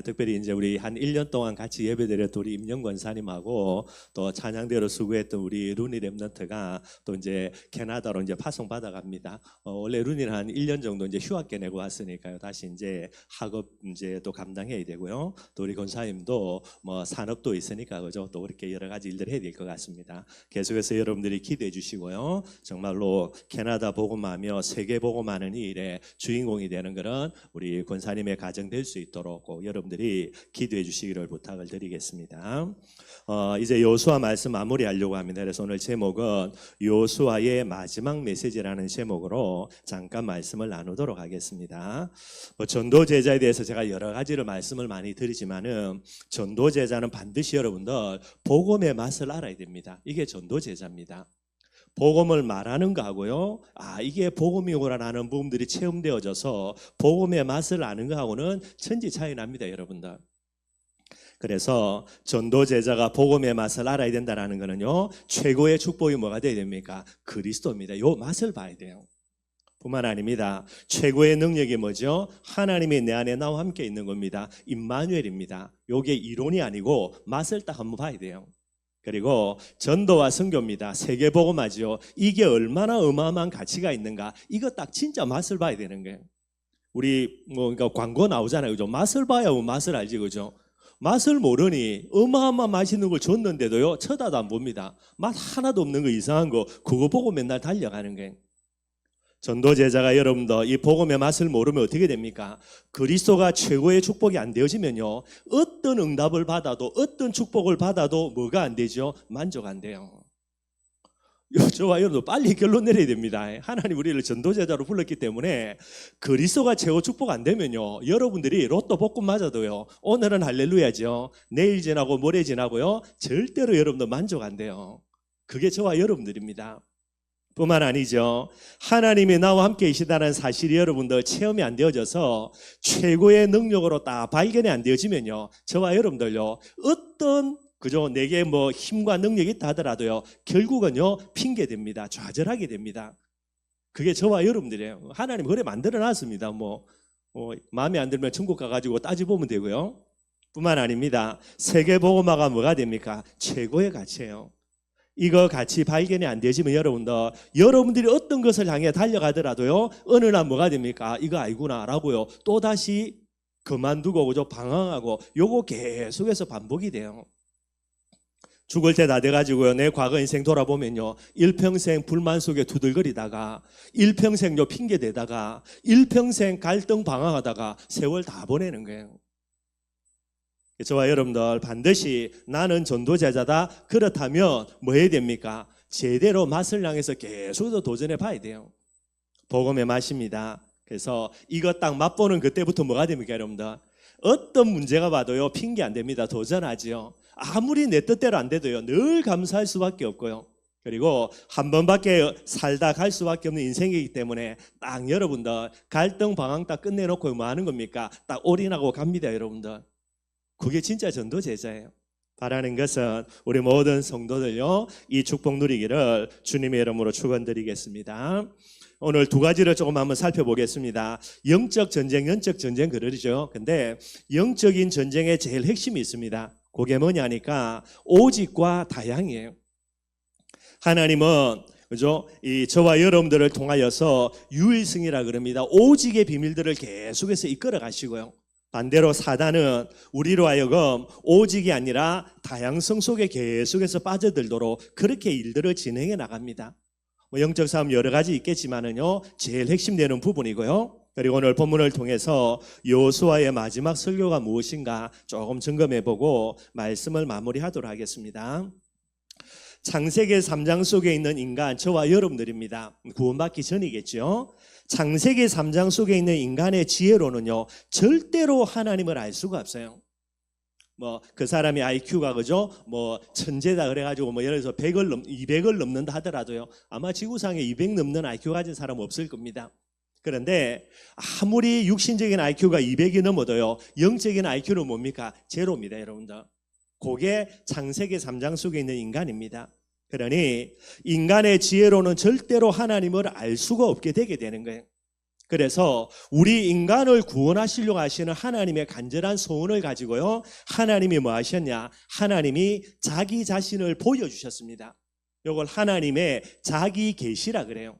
특별히 이제 우리 한 1년 동안 같이 예배드렸던 우리 임영 권사님하고 또 찬양대로 수고했던 우리 루니 랩넌트가 또 이제 캐나다로 이제 파송 받아갑니다. 원래 루니는 한 1년 정도 이제 휴학계 내고 왔으니까요. 다시 이제 학업 이제 또 감당해야 되고요. 또 우리 권사님도 뭐 산업도 있으니까 그죠. 또 그렇게 여러 가지 일들 해야 될 것 같습니다. 계속해서 여러분들이 기도해 주시고요. 정말로 캐나다 복음하며 세계 복음하는 이 일에 주인공이 되는 그런 우리 권사님의 가정 될 수 있도록 꼭 여러분들이 기도해 주시기를 부탁을 드리겠습니다. 이제 여호수아 말씀 마무리하려고 합니다. 그래서 오늘 제목은 여호수아의 마지막 메시지라는 제목으로 잠깐 말씀을 나누도록 하겠습니다. 전도 제자에 대해서 제가 여러 가지로 말씀을 많이 드리지만은 전도 제자는 반드시 여러분들 복음의 맛을 알아야 됩니다. 이게 전도 제자입니다. 복음을 말하는 거하고요. 이게 복음이구나라는 부분들이 체험되어져서 복음의 맛을 아는 거하고는 천지 차이 납니다, 여러분들. 그래서 전도 제자가 복음의 맛을 알아야 된다는 거는요. 최고의 축복이 뭐가 돼야 됩니까? 그리스도입니다. 요 맛을 봐야 돼요. 뿐만 아닙니다. 최고의 능력이 뭐죠? 하나님이 내 안에 나와 함께 있는 겁니다. 임마누엘입니다. 요게 이론이 아니고 맛을 딱 한번 봐야 돼요. 그리고 전도와 선교입니다. 세계복음하죠. 이게 얼마나 어마어마한 가치가 있는가. 이거 딱 진짜 맛을 봐야 되는 거예요. 우리 그러니까 광고 나오잖아요. 그죠? 맛을 봐야 맛을 알지. 그죠? 맛을 모르니 어마어마한 맛있는 걸 줬는데도요. 쳐다도 안 봅니다. 맛 하나도 없는 거 이상한 거 그거 보고 맨날 달려가는 거예요. 전도 제자가 여러분들 이 복음의 맛을 모르면 어떻게 됩니까? 그리스도가 최고의 축복이 안 되어지면요. 어떤 응답을 받아도 어떤 축복을 받아도 뭐가 안 되죠? 만족 안 돼요. 저와 여러분들 빨리 결론 내려야 됩니다. 하나님 우리를 전도 제자로 불렀기 때문에 그리스도가 최고 축복 안 되면요. 여러분들이 로또 복권 맞아도요. 오늘은 할렐루야죠. 내일 지나고 모레 지나고요. 절대로 여러분들 만족 안 돼요. 그게 저와 여러분들입니다. 뿐만 아니죠. 하나님이 나와 함께 계시다는 사실이 여러분들 체험이 안 되어져서 최고의 능력으로 딱 발견이 안 되어지면요. 저와 여러분들요. 어떤 그죠? 내게 뭐 힘과 능력이 있다 하더라도요. 결국은요. 핑계됩니다. 좌절하게 됩니다. 그게 저와 여러분들이에요. 하나님 그래 만들어 놨습니다. 마음에 안 들면 천국 가가지고 따져보면 되고요. 뿐만 아닙니다. 세계복음화가 뭐가 됩니까? 최고의 가치예요. 이거 같이 발견이 안 되시면 여러분들이 어떤 것을 향해 달려가더라도요. 어느 날 뭐가 됩니까? 이거 아니구나 라고요. 또다시 그만두고 그죠? 방황하고 요거 계속해서 반복이 돼요. 죽을 때 다 돼가지고요. 내 과거 인생 돌아보면요. 일평생 불만 속에 두들거리다가 일평생요 핑계대다가 일평생 갈등 방황하다가 세월 다 보내는 거예요. 저와 여러분들 반드시 나는 전도제자다. 그렇다면 뭐 해야 됩니까? 제대로 맛을 향해서 계속해서 도전해 봐야 돼요. 복음의 맛입니다. 그래서 이거 딱 맛보는 그때부터 뭐가 됩니까, 여러분들? 어떤 문제가 봐도요 핑계 안 됩니다. 도전하지요. 아무리 내 뜻대로 안 돼도요 늘 감사할 수밖에 없고요. 그리고 한 번밖에 살다 갈 수밖에 없는 인생이기 때문에 딱 여러분들 갈등 방황 딱 끝내놓고 뭐 하는 겁니까? 딱 올인하고 갑니다, 여러분들. 그게 진짜 전도 제자예요. 바라는 것은 우리 모든 성도들요 이 축복 누리기를 주님의 이름으로 축원드리겠습니다. 오늘 두 가지를 조금 한번 살펴보겠습니다. 영적 전쟁, 영적 전쟁 그러죠. 근데 영적인 전쟁의 제일 핵심이 있습니다. 그게 뭐냐니까 오직과 다양이에요. 하나님은 그죠? 저와 여러분들을 통하여서 유일승이라 그럽니다. 오직의 비밀들을 계속해서 이끌어 가시고요. 반대로 사단은 우리로 하여금 오직이 아니라 다양성 속에 계속해서 빠져들도록 그렇게 일들을 진행해 나갑니다. 영적 싸움 여러 가지 있겠지만은요, 제일 핵심되는 부분이고요. 그리고 오늘 본문을 통해서 여호수아의 마지막 설교가 무엇인가 조금 점검해보고 말씀을 마무리하도록 하겠습니다. 창세기 3장 속에 있는 인간, 저와 여러분들입니다. 구원받기 전이겠죠. 창세기 3장 속에 있는 인간의 지혜로는요 절대로 하나님을 알 수가 없어요. 그 사람이 IQ가 그죠? 천재다 그래가지고 예를 들어서 200을 넘는다 하더라도요 아마 지구상에 200 넘는 IQ 가진 사람은 없을 겁니다. 그런데 아무리 육신적인 IQ가 200이 넘어도요 영적인 IQ는 뭡니까? 제로입니다, 여러분들. 그게 창세기 3장 속에 있는 인간입니다. 그러니 인간의 지혜로는 절대로 하나님을 알 수가 없게 되게 되는 거예요. 그래서 우리 인간을 구원하시려고 하시는 하나님의 간절한 소원을 가지고요, 하나님이 뭐 하셨냐? 하나님이 자기 자신을 보여주셨습니다. 이걸 하나님의 자기 계시라 그래요.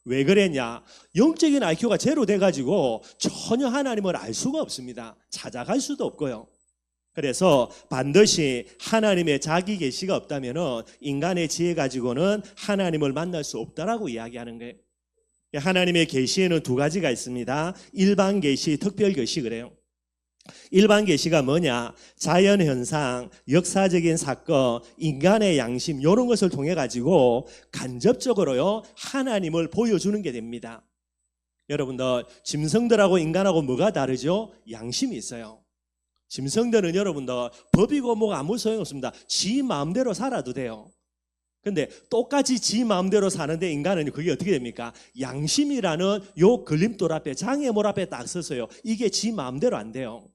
왜 그랬냐? 영적인 IQ가 제로 돼가지고 전혀 하나님을 알 수가 없습니다. 찾아갈 수도 없고요. 그래서 반드시 하나님의 자기 계시가 없다면 인간의 지혜 가지고는 하나님을 만날 수 없다라고 이야기하는 거예요. 하나님의 계시에는 두 가지가 있습니다. 일반 계시, 특별 계시 그래요. 일반 계시가 뭐냐? 자연 현상, 역사적인 사건, 인간의 양심 이런 것을 통해 가지고 간접적으로요 하나님을 보여주는 게 됩니다. 여러분들 짐승들하고 인간하고 뭐가 다르죠? 양심이 있어요. 짐승들은 여러분들 법이고 뭐가 아무 소용없습니다. 지 마음대로 살아도 돼요. 근데 똑같이 지 마음대로 사는데 인간은 그게 어떻게 됩니까? 양심이라는 요 걸림돌 앞에, 장애물 앞에 딱 서서요. 이게 지 마음대로 안 돼요.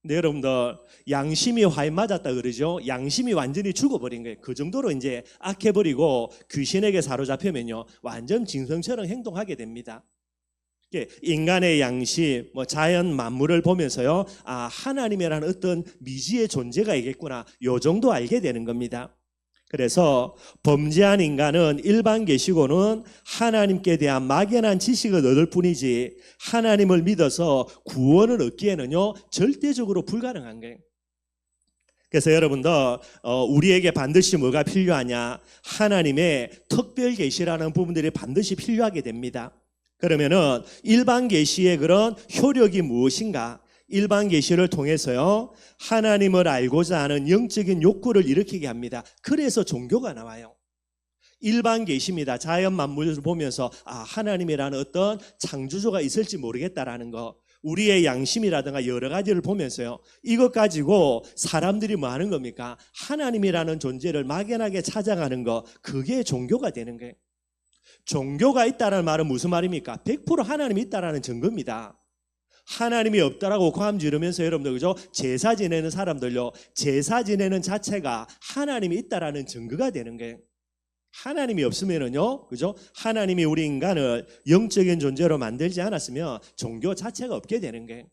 근데 여러분들 양심이 화에 맞았다 그러죠. 양심이 완전히 죽어버린 거예요. 그 정도로 이제 악해버리고 귀신에게 사로잡히면요 완전 짐승처럼 행동하게 됩니다. 인간의 양심, 자연 만물을 보면서요, 아 하나님이라는 어떤 미지의 존재가 있겠구나, 요 정도 알게 되는 겁니다. 그래서 범죄한 인간은 일반 계시고는 하나님께 대한 막연한 지식을 얻을 뿐이지 하나님을 믿어서 구원을 얻기에는요 절대적으로 불가능한 거예요. 그래서 여러분들 우리에게 반드시 뭐가 필요하냐? 하나님의 특별 계시라는 부분들이 반드시 필요하게 됩니다. 그러면은 일반 계시의 그런 효력이 무엇인가? 일반 계시를 통해서요 하나님을 알고자 하는 영적인 욕구를 일으키게 합니다. 그래서 종교가 나와요. 일반 계시입니다. 자연 만물을 보면서 아 하나님이라는 어떤 창조주가 있을지 모르겠다라는 거, 우리의 양심이라든가 여러 가지를 보면서요 이것 가지고 사람들이 뭐 하는 겁니까? 하나님이라는 존재를 막연하게 찾아가는 거, 그게 종교가 되는 거예요. 종교가 있다는 말은 무슨 말입니까? 100% 하나님이 있다라는 증거입니다. 하나님이 없다라고 고함 지르면서 여러분들 그죠? 제사 지내는 사람들요, 제사 지내는 자체가 하나님이 있다라는 증거가 되는 거예요. 하나님이 없으면은요, 그죠? 하나님이 우리 인간을 영적인 존재로 만들지 않았으면 종교 자체가 없게 되는 거예요.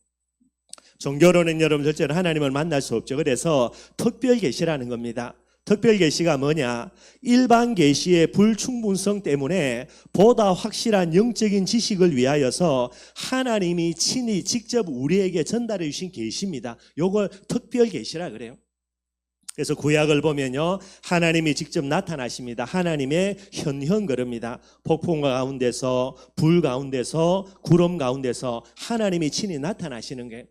종교로는 여러분 절대로 하나님을 만날 수 없죠. 그래서 특별 계시라는 겁니다. 특별 계시가 뭐냐? 일반 계시의 불충분성 때문에 보다 확실한 영적인 지식을 위하여서 하나님이 친히 직접 우리에게 전달해 주신 계시입니다. 이걸 특별 계시라 그래요. 그래서 구약을 보면요 하나님이 직접 나타나십니다. 하나님의 현현 그럽니다. 폭풍 가운데서, 불 가운데서, 구름 가운데서 하나님이 친히 나타나시는 게,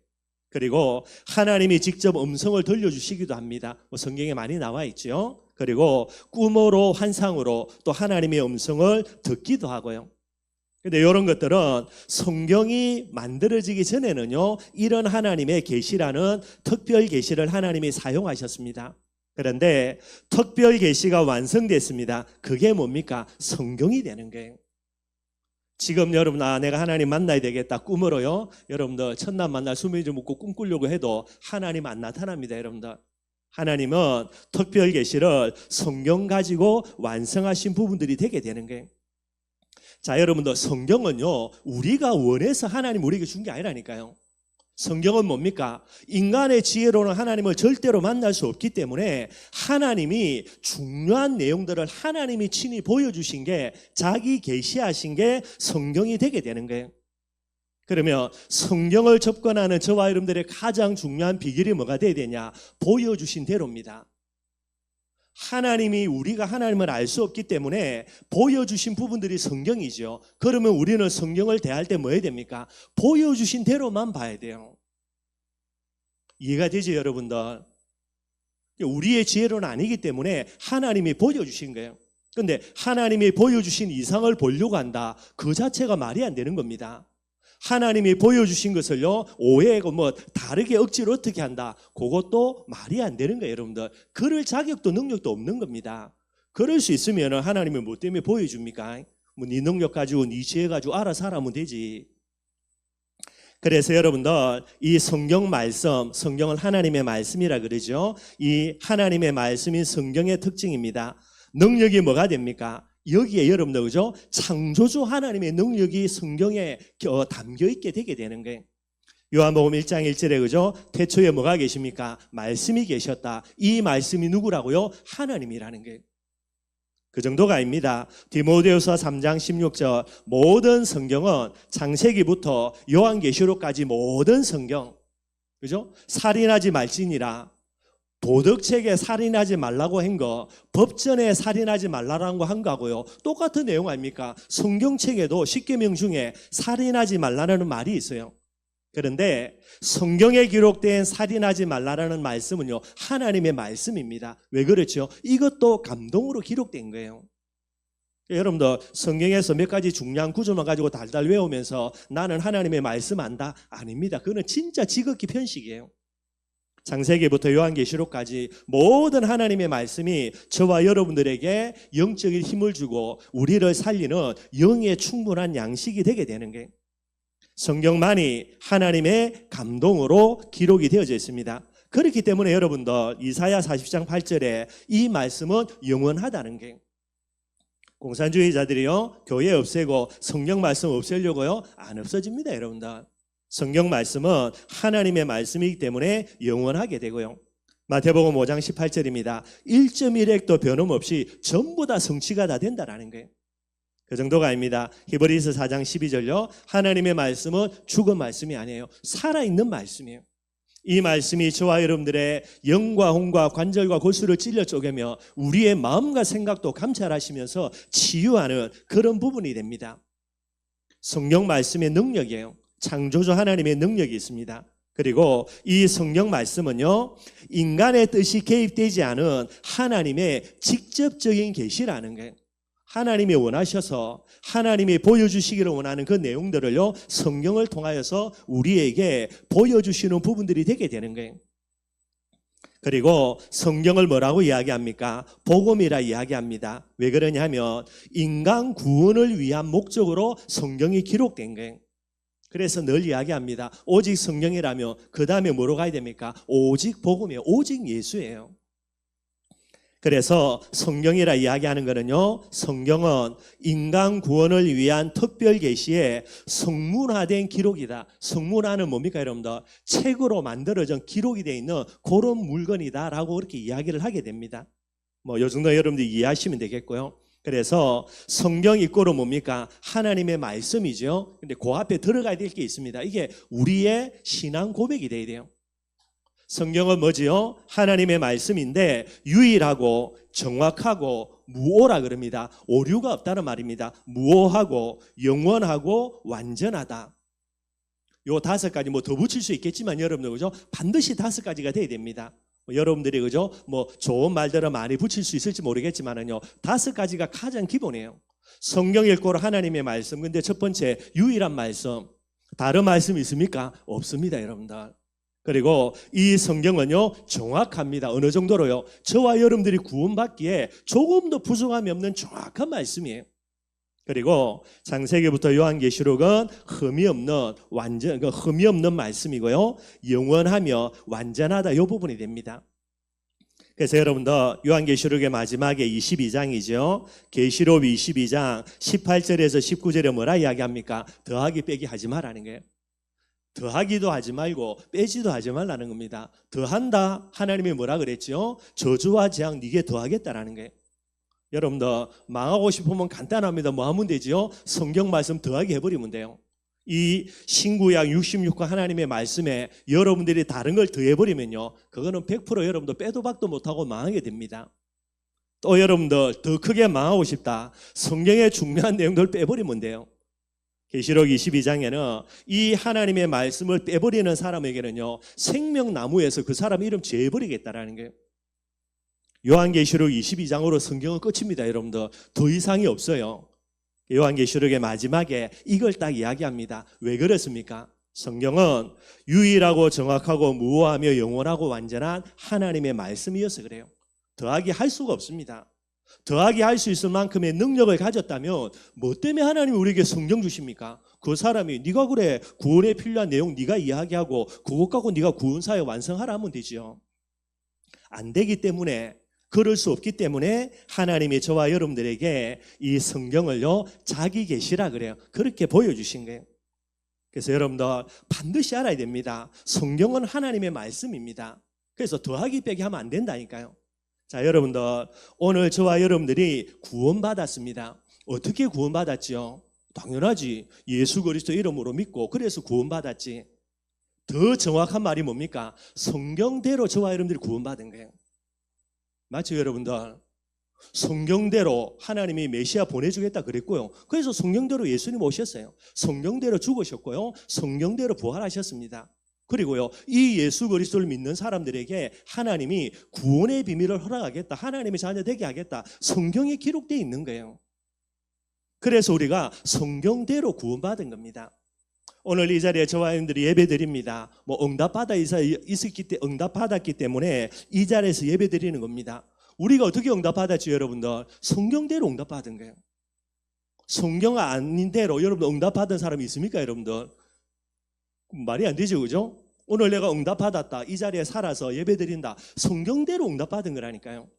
그리고 하나님이 직접 음성을 들려주시기도 합니다. 성경에 많이 나와 있죠. 그리고 꿈으로, 환상으로 또 하나님의 음성을 듣기도 하고요. 근데 이런 것들은 성경이 만들어지기 전에는요 이런 하나님의 계시라는 특별 계시를 하나님이 사용하셨습니다. 그런데 특별 계시가 완성됐습니다. 그게 뭡니까? 성경이 되는 거예요. 지금 여러분 내가 하나님 만나야 되겠다 꿈으로요 여러분들 첫날 만날 수면제 먹고 꿈 꾸려고 해도 하나님 안 나타납니다. 여러분들 하나님은 특별 계시를 성경 가지고 완성하신 부분들이 되게 되는 거예요. 자 여러분들 성경은요 우리가 원해서 하나님 우리에게 준 게 아니라니까요. 성경은 뭡니까? 인간의 지혜로는 하나님을 절대로 만날 수 없기 때문에 하나님이 중요한 내용들을 하나님이 친히 보여주신 게, 자기 계시하신 게 성경이 되게 되는 거예요. 그러면 성경을 접근하는 저와 여러분들의 가장 중요한 비결이 뭐가 돼야 되냐? 보여주신 대로입니다. 하나님이, 우리가 하나님을 알 수 없기 때문에 보여주신 부분들이 성경이죠. 그러면 우리는 성경을 대할 때 뭐 해야 됩니까? 보여주신 대로만 봐야 돼요. 이해가 되죠 여러분들? 우리의 지혜로는 아니기 때문에 하나님이 보여주신 거예요. 그런데 하나님이 보여주신 이상을 보려고 한다, 그 자체가 말이 안 되는 겁니다. 하나님이 보여주신 것을요 오해하고 다르게 억지로 어떻게 한다, 그것도 말이 안 되는 거예요. 여러분들 그럴 자격도 능력도 없는 겁니다. 그럴 수 있으면 하나님이 뭐 때문에 보여줍니까? 네 능력 가지고 네 지혜 가지고 알아서 하라면 되지. 그래서 여러분들 이 성경 말씀, 성경을 하나님의 말씀이라 그러죠. 이 하나님의 말씀인 성경의 특징입니다. 능력이 뭐가 됩니까? 여기에 여러분들 그죠? 창조주 하나님의 능력이 성경에 담겨 있게 되게 되는 거예요. 요한복음 1장 1절에 그죠? 태초에 뭐가 계십니까? 말씀이 계셨다. 이 말씀이 누구라고요? 하나님이라는 거예요. 그 정도가 아닙니다. 디모데후서 3장 16절 모든 성경은 창세기부터 요한계시록까지 모든 성경 그죠? 살인하지 말지니라. 도덕책에 살인하지 말라고 한 거, 법전에 살인하지 말라고 한 거하고요. 똑같은 내용 아닙니까? 성경책에도 십계명 중에 살인하지 말라는 말이 있어요. 그런데 성경에 기록된 살인하지 말라는 말씀은요, 하나님의 말씀입니다. 왜 그렇죠? 이것도 감동으로 기록된 거예요. 여러분들 성경에서 몇 가지 중요한 구조만 가지고 달달 외우면서 나는 하나님의 말씀 안다? 아닙니다. 그거는 진짜 지극히 편식이에요. 창세기부터 요한계시록까지 모든 하나님의 말씀이 저와 여러분들에게 영적인 힘을 주고 우리를 살리는 영의 충분한 양식이 되게 되는 게 성경만이 하나님의 감동으로 기록이 되어져 있습니다. 그렇기 때문에 여러분들 이사야 40장 8절에 이 말씀은 영원하다는 게 공산주의자들이요 교회 없애고 성경 말씀 없애려고요 안 없어집니다. 여러분들 성경 말씀은 하나님의 말씀이기 때문에 영원하게 되고요. 마태복음 5장 18절입니다. 1.1핵도 변함없이 전부 다 성취가 다 된다라는 거예요. 그 정도가 아닙니다. 히브리서 4장 12절요. 하나님의 말씀은 죽은 말씀이 아니에요. 살아있는 말씀이에요. 이 말씀이 저와 여러분들의 영과 혼과 관절과 골수를 찔러 쪼개며 우리의 마음과 생각도 감찰하시면서 치유하는 그런 부분이 됩니다. 성경 말씀의 능력이에요. 창조주 하나님의 능력이 있습니다. 그리고 이 성경 말씀은요 인간의 뜻이 개입되지 않은 하나님의 직접적인 계시라는 거예요. 하나님이 원하셔서 하나님이 보여주시기를 원하는 그 내용들을요 성경을 통하여서 우리에게 보여주시는 부분들이 되게 되는 거예요. 그리고 성경을 뭐라고 이야기합니까? 복음이라 이야기합니다. 왜 그러냐면 인간 구원을 위한 목적으로 성경이 기록된 거예요. 그래서 늘 이야기합니다. 오직 성경이라면 그 다음에 뭐로 가야 됩니까? 오직 복음이에요. 오직 예수예요. 그래서 성경이라 이야기하는 거는요. 성경은 인간 구원을 위한 특별 계시의 성문화된 기록이다. 성문화는 뭡니까 여러분들? 책으로 만들어진 기록이 되어 있는 그런 물건이다라고 그렇게 이야기를 하게 됩니다. 요 정도 여러분들이 이해하시면 되겠고요. 그래서 성경 이꼬로 뭡니까? 하나님의 말씀이죠. 근데 그 앞에 들어가야 될 게 있습니다. 이게 우리의 신앙 고백이 돼야 돼요. 성경은 뭐지요? 하나님의 말씀인데 유일하고 정확하고 무오라 그럽니다. 오류가 없다는 말입니다. 무오하고 영원하고 완전하다. 요 5가지 더 붙일 수 있겠지만 여러분들 그죠? 반드시 5가지가 돼야 됩니다. 여러분들이 그죠? 좋은 말들을 많이 붙일 수 있을지 모르겠지만은요. 5가지가 가장 기본이에요. 성경 읽고 하나님의 말씀. 근데 첫 번째 유일한 말씀. 다른 말씀 있습니까? 없습니다, 여러분들. 그리고 이 성경은요 정확합니다. 어느 정도로요? 저와 여러분들이 구원받기에 조금도 부족함이 없는 정확한 말씀이에요. 그리고 창세기부터 요한계시록은 흠이 없는 말씀이고요. 영원하며 완전하다 이 부분이 됩니다. 그래서 여러분들 요한계시록의 마지막에 22장이죠. 계시록 22장 18절에서 19절에 뭐라 이야기합니까? 더하기 빼기 하지 말라는 거예요. 더하기도 하지 말고 빼지도 하지 말라는 겁니다. 더한다 하나님이 뭐라 그랬죠? 저주와 재앙 네게 더하겠다라는 거예요. 여러분들 망하고 싶으면 간단합니다. 뭐 하면 되죠? 성경 말씀 더하기 해버리면 돼요. 이 신구약 66권 하나님의 말씀에 여러분들이 다른 걸 더해버리면요 그거는 100% 여러분들 빼도 박도 못하고 망하게 됩니다. 또 여러분들 더 크게 망하고 싶다. 성경의 중요한 내용들을 빼버리면 돼요. 계시록 22장에는 이 하나님의 말씀을 빼버리는 사람에게는요 생명나무에서 그 사람 이름 제해버리겠다라는 거예요. 요한계시록 22장으로 성경은 끝입니다. 여러분들 더 이상이 없어요. 요한계시록의 마지막에 이걸 딱 이야기합니다. 왜 그렇습니까? 성경은 유일하고 정확하고 무오하며 영원하고 완전한 하나님의 말씀이어서 그래요. 더하기 할 수가 없습니다. 더하기 할 수 있을 만큼의 능력을 가졌다면 뭐 때문에 하나님이 우리에게 성경 주십니까? 그 사람이 네가 그래 구원에 필요한 내용 네가 이야기하고 그것 갖고 네가 구원사역 완성하라 하면 되지요. 안 되기 때문에 그럴 수 없기 때문에 하나님이 저와 여러분들에게 이 성경을요, 자기 계시라 그래요. 그렇게 보여주신 거예요. 그래서 여러분들 반드시 알아야 됩니다. 성경은 하나님의 말씀입니다. 그래서 더하기 빼기 하면 안 된다니까요. 자, 여러분들 오늘 저와 여러분들이 구원받았습니다. 어떻게 구원받았지요? 당연하지. 예수 그리스도 이름으로 믿고 그래서 구원받았지. 더 정확한 말이 뭡니까? 성경대로 저와 여러분들이 구원받은 거예요. 맞죠, 여러분들? 성경대로 하나님이 메시아 보내주겠다 그랬고요. 그래서 성경대로 예수님 오셨어요. 성경대로 죽으셨고요. 성경대로 부활하셨습니다. 그리고요, 이 예수 그리스도를 믿는 사람들에게 하나님이 구원의 비밀을 허락하겠다, 하나님의 자녀 되게 하겠다, 성경에 기록되어 있는 거예요. 그래서 우리가 성경대로 구원받은 겁니다. 오늘 이 자리에 저와 여러분들이 예배드립니다. 응답받았기 때문에 이 자리에서 예배드리는 겁니다. 우리가 어떻게 응답받았죠, 여러분들? 성경대로 응답받은 거예요. 성경 아닌 대로 여러분들 응답받은 사람이 있습니까, 여러분들? 말이 안 되죠, 그죠? 오늘 내가 응답받았다, 이 자리에 살아서 예배드린다, 성경대로 응답받은 거라니까요.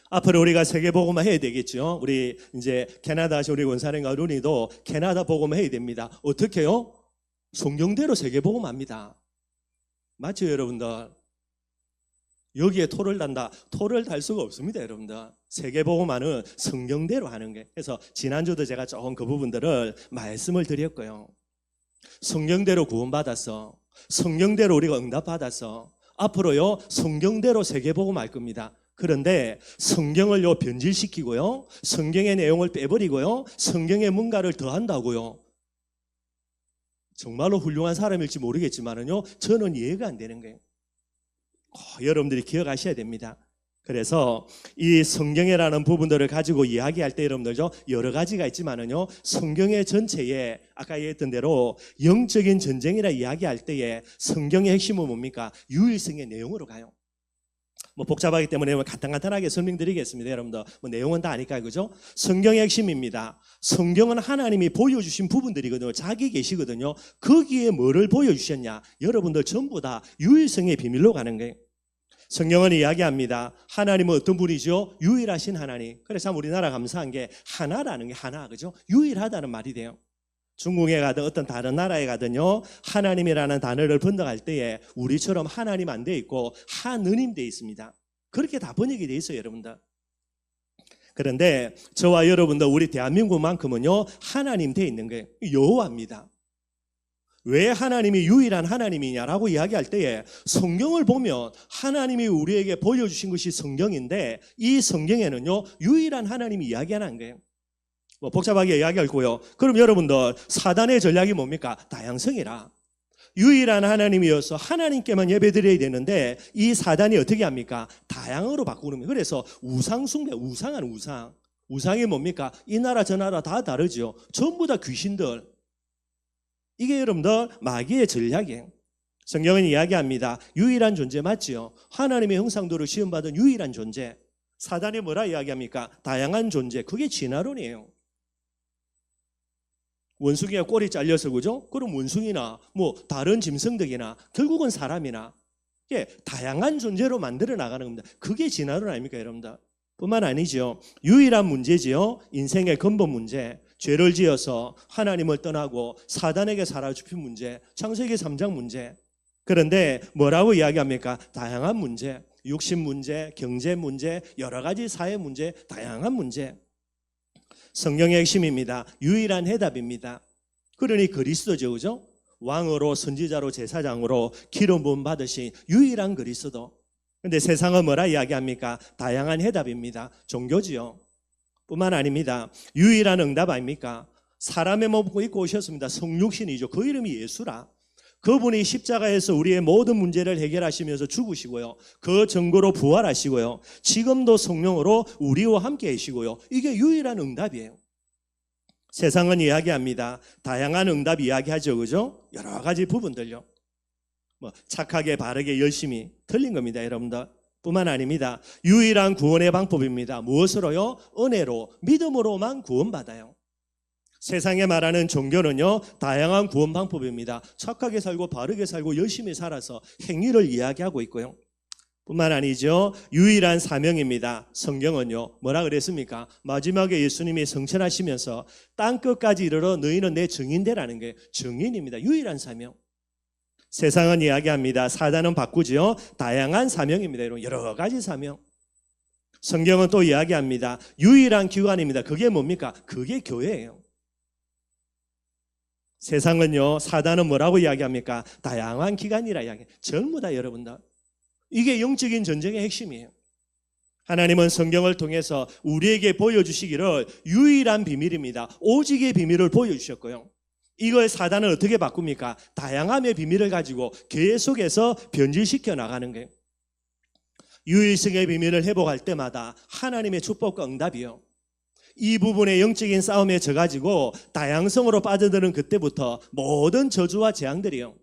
앞으로 우리가 세계복음화 해야 되겠죠. 우리 이제 캐나다시 우리 원사님과 루니도 캐나다 복음화 해야 됩니다. 어떻게요? 성경대로 세계복음합니다. 맞죠, 여러분들? 여기에 토를 단다. 토를 달 수가 없습니다, 여러분들. 세계복음화는 성경대로 하는 게. 그래서 지난주도 제가 조금 그 부분들을 말씀을 드렸고요. 성경대로 구원받았어. 성경대로 우리가 응답받았어. 앞으로요, 성경대로 세계복음할 겁니다. 그런데 성경을요, 변질시키고요, 성경의 내용을 빼버리고요, 성경에 뭔가를 더한다고요. 정말로 훌륭한 사람일지 모르겠지만은요, 저는 이해가 안 되는 거예요. 여러분들이 기억하셔야 됩니다. 그래서 이 성경이라는 부분들을 가지고 이야기할 때 여러분들죠, 여러 가지가 있지만은요, 성경의 전체에 아까 얘기했던 대로 영적인 전쟁이라 이야기할 때에 성경의 핵심은 뭡니까? 유일성의 내용으로 가요. 복잡하기 때문에 간단하게 설명드리겠습니다. 여러분들 내용은 다 아니까, 그죠? 성경의 핵심입니다. 성경은 하나님이 보여주신 부분들이거든요. 자기 계시거든요. 거기에 뭐를 보여주셨냐? 여러분들 전부 다 유일성의 비밀로 가는 거예요. 성경은 이야기합니다. 하나님은 어떤 분이죠? 유일하신 하나님. 그래서 참 우리나라 감사한 게 하나라는 게 하나, 그죠? 유일하다는 말이 돼요. 중국에 가든 어떤 다른 나라에 가든요, 하나님이라는 단어를 번역할 때에 우리처럼 하나님 안 돼 있고 하느님 돼 있습니다. 그렇게 다 번역이 돼 있어요, 여러분들. 그런데 저와 여러분들 우리 대한민국만큼은요, 하나님 돼 있는 거예요. 여호와입니다. 왜 하나님이 유일한 하나님이냐라고 이야기할 때에 성경을 보면 하나님이 우리에게 보여주신 것이 성경인데, 이 성경에는요, 유일한 하나님이 이야기하는 거예요. 복잡하게 이야기할고요. 그럼 여러분들 사단의 전략이 뭡니까? 다양성이라. 유일한 하나님이어서 하나님께만 예배드려야 되는데 이 사단이 어떻게 합니까? 다양으로 바꾸는 거예요. 그래서 우상숭배, 우상하는 우상. 우상이 뭡니까? 이 나라 저 나라 다 다르죠. 전부 다 귀신들. 이게 여러분들 마귀의 전략이에요. 성경은 이야기합니다. 유일한 존재 맞지요? 하나님의 형상도를 시험받은 유일한 존재. 사단이 뭐라 이야기합니까? 다양한 존재. 그게 진화론이에요. 원숭이가 꼬리 잘려서, 그죠? 그럼 원숭이나 다른 짐승들이나 결국은 사람이나 이게 다양한 존재로 만들어 나가는 겁니다. 그게 진화론 아닙니까, 여러분들? 뿐만 아니죠. 유일한 문제지요. 인생의 근본 문제. 죄를 지어서 하나님을 떠나고 사단에게 살아주신 문제. 창세기 3장 문제. 그런데 뭐라고 이야기합니까? 다양한 문제. 육신 문제, 경제 문제, 여러 가지 사회 문제, 다양한 문제. 성경의 핵심입니다. 유일한 해답입니다. 그러니 그리스도죠, 그죠? 왕으로 선지자로 제사장으로 기름 부음 받으신 유일한 그리스도. 그런데 세상은 뭐라 이야기합니까? 다양한 해답입니다. 종교지요. 뿐만 아닙니다. 유일한 응답 아닙니까? 사람의 몸을 입고 오셨습니다. 성육신이죠. 그 이름이 예수라. 그분이 십자가에서 우리의 모든 문제를 해결하시면서 죽으시고요, 그 증거로 부활하시고요, 지금도 성령으로 우리와 함께 계시고요. 이게 유일한 응답이에요. 세상은 이야기합니다. 다양한 응답 이야기하죠, 그죠? 여러 가지 부분들요. 착하게 바르게 열심히. 틀린 겁니다, 여러분들. 뿐만 아닙니다. 유일한 구원의 방법입니다. 무엇으로요? 은혜로, 믿음으로만 구원받아요. 세상에 말하는 종교는요, 다양한 구원 방법입니다. 착하게 살고 바르게 살고 열심히 살아서 행위를 이야기하고 있고요. 뿐만 아니죠. 유일한 사명입니다. 성경은요. 뭐라 그랬습니까? 마지막에 예수님이 성천하시면서 땅끝까지 이르러 너희는 내 증인되라는 게 증인입니다. 유일한 사명. 세상은 이야기합니다. 사단은 바꾸죠. 다양한 사명입니다. 이런 여러 가지 사명. 성경은 또 이야기합니다. 유일한 기관입니다. 그게 뭡니까? 그게 교회예요. 세상은요. 사단은 뭐라고 이야기합니까? 다양한 기관이라 이야기해요. 전부 다 여러분들. 이게 영적인 전쟁의 핵심이에요. 하나님은 성경을 통해서 우리에게 보여주시기를 유일한 비밀입니다. 오직의 비밀을 보여주셨고요. 이걸 사단은 어떻게 바꿉니까? 다양함의 비밀을 가지고 교회 속에서 변질시켜 나가는 거예요. 유일성의 비밀을 회복할 때마다 하나님의 축복과 응답이요. 이 부분의 영적인 싸움에 져가지고 다양성으로 빠져드는 그때부터 모든 저주와 재앙들이요.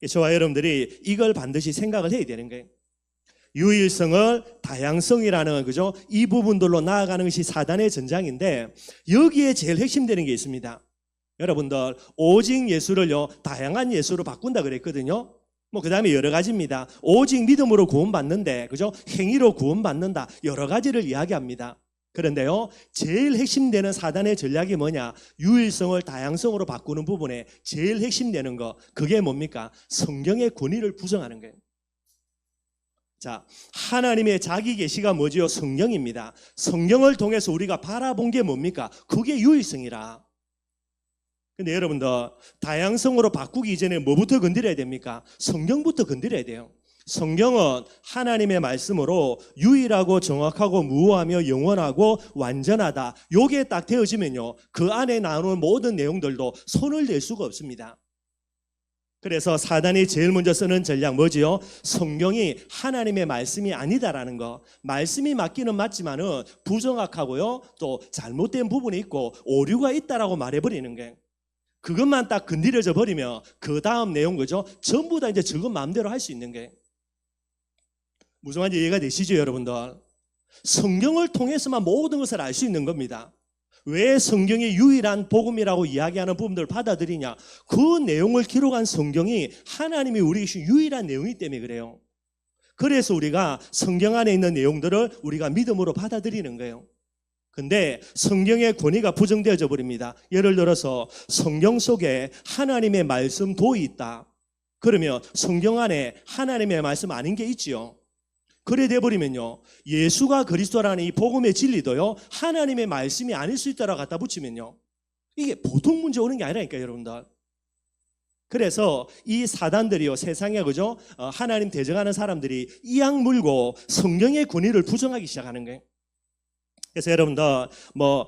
저와 여러분들이 이걸 반드시 생각을 해야 되는 거예요. 유일성을 다양성이라는 그죠? 이 부분들로 나아가는 것이 사단의 전장인데 여기에 제일 핵심되는 게 있습니다. 여러분들 오직 예수를요 다양한 예수로 바꾼다 그랬거든요. 그 다음에 여러 가지입니다. 오직 믿음으로 구원받는데 그죠? 행위로 구원받는다 여러 가지를 이야기합니다. 그런데요 제일 핵심되는 사단의 전략이 뭐냐? 유일성을 다양성으로 바꾸는 부분에 제일 핵심되는 거 그게 뭡니까? 성경의 권위를 부정하는 거예요. 자, 하나님의 자기 계시가 뭐지요? 성경입니다. 성경을 통해서 우리가 바라본 게 뭡니까? 그게 유일성이라. 근데 여러분들 다양성으로 바꾸기 이전에 뭐부터 건드려야 됩니까? 성경부터 건드려야 돼요. 성경은 하나님의 말씀으로 유일하고 정확하고 무오하며 영원하고 완전하다. 요게 딱 되어지면요 그 안에 나오는 모든 내용들도 손을 댈 수가 없습니다. 그래서 사단이 제일 먼저 쓰는 전략 뭐지요? 성경이 하나님의 말씀이 아니다라는 거. 말씀이 맞기는 맞지만은 부정확하고요 또 잘못된 부분이 있고 오류가 있다라고 말해버리는 게 그것만 딱 건드려져 버리면 그 다음 내용 그죠? 전부 다 이제 적은 마음대로 할 수 있는 게 무슨 말인지 이해가 되시죠 여러분들? 성경을 통해서만 모든 것을 알 수 있는 겁니다. 왜 성경이 유일한 복음이라고 이야기하는 부분들을 받아들이냐? 그 내용을 기록한 성경이 하나님이 우리에게 주신 유일한 내용이기 때문에 그래요. 그래서 우리가 성경 안에 있는 내용들을 우리가 믿음으로 받아들이는 거예요. 근데 성경의 권위가 부정되어져 버립니다. 예를 들어서 성경 속에 하나님의 말씀도 있다. 그러면 성경 안에 하나님의 말씀 아닌 게 있지요. 그래 돼버리면요 예수가 그리스도라는 이 복음의 진리도요 하나님의 말씀이 아닐 수 있다라고 갖다 붙이면요 이게 보통 문제 오는 게 아니라니까요 여러분들. 그래서 이 사단들이요 세상에 그죠 하나님 대적하는 사람들이 이악 물고 성경의 권위를 부정하기 시작하는 거예요. 그래서 여러분들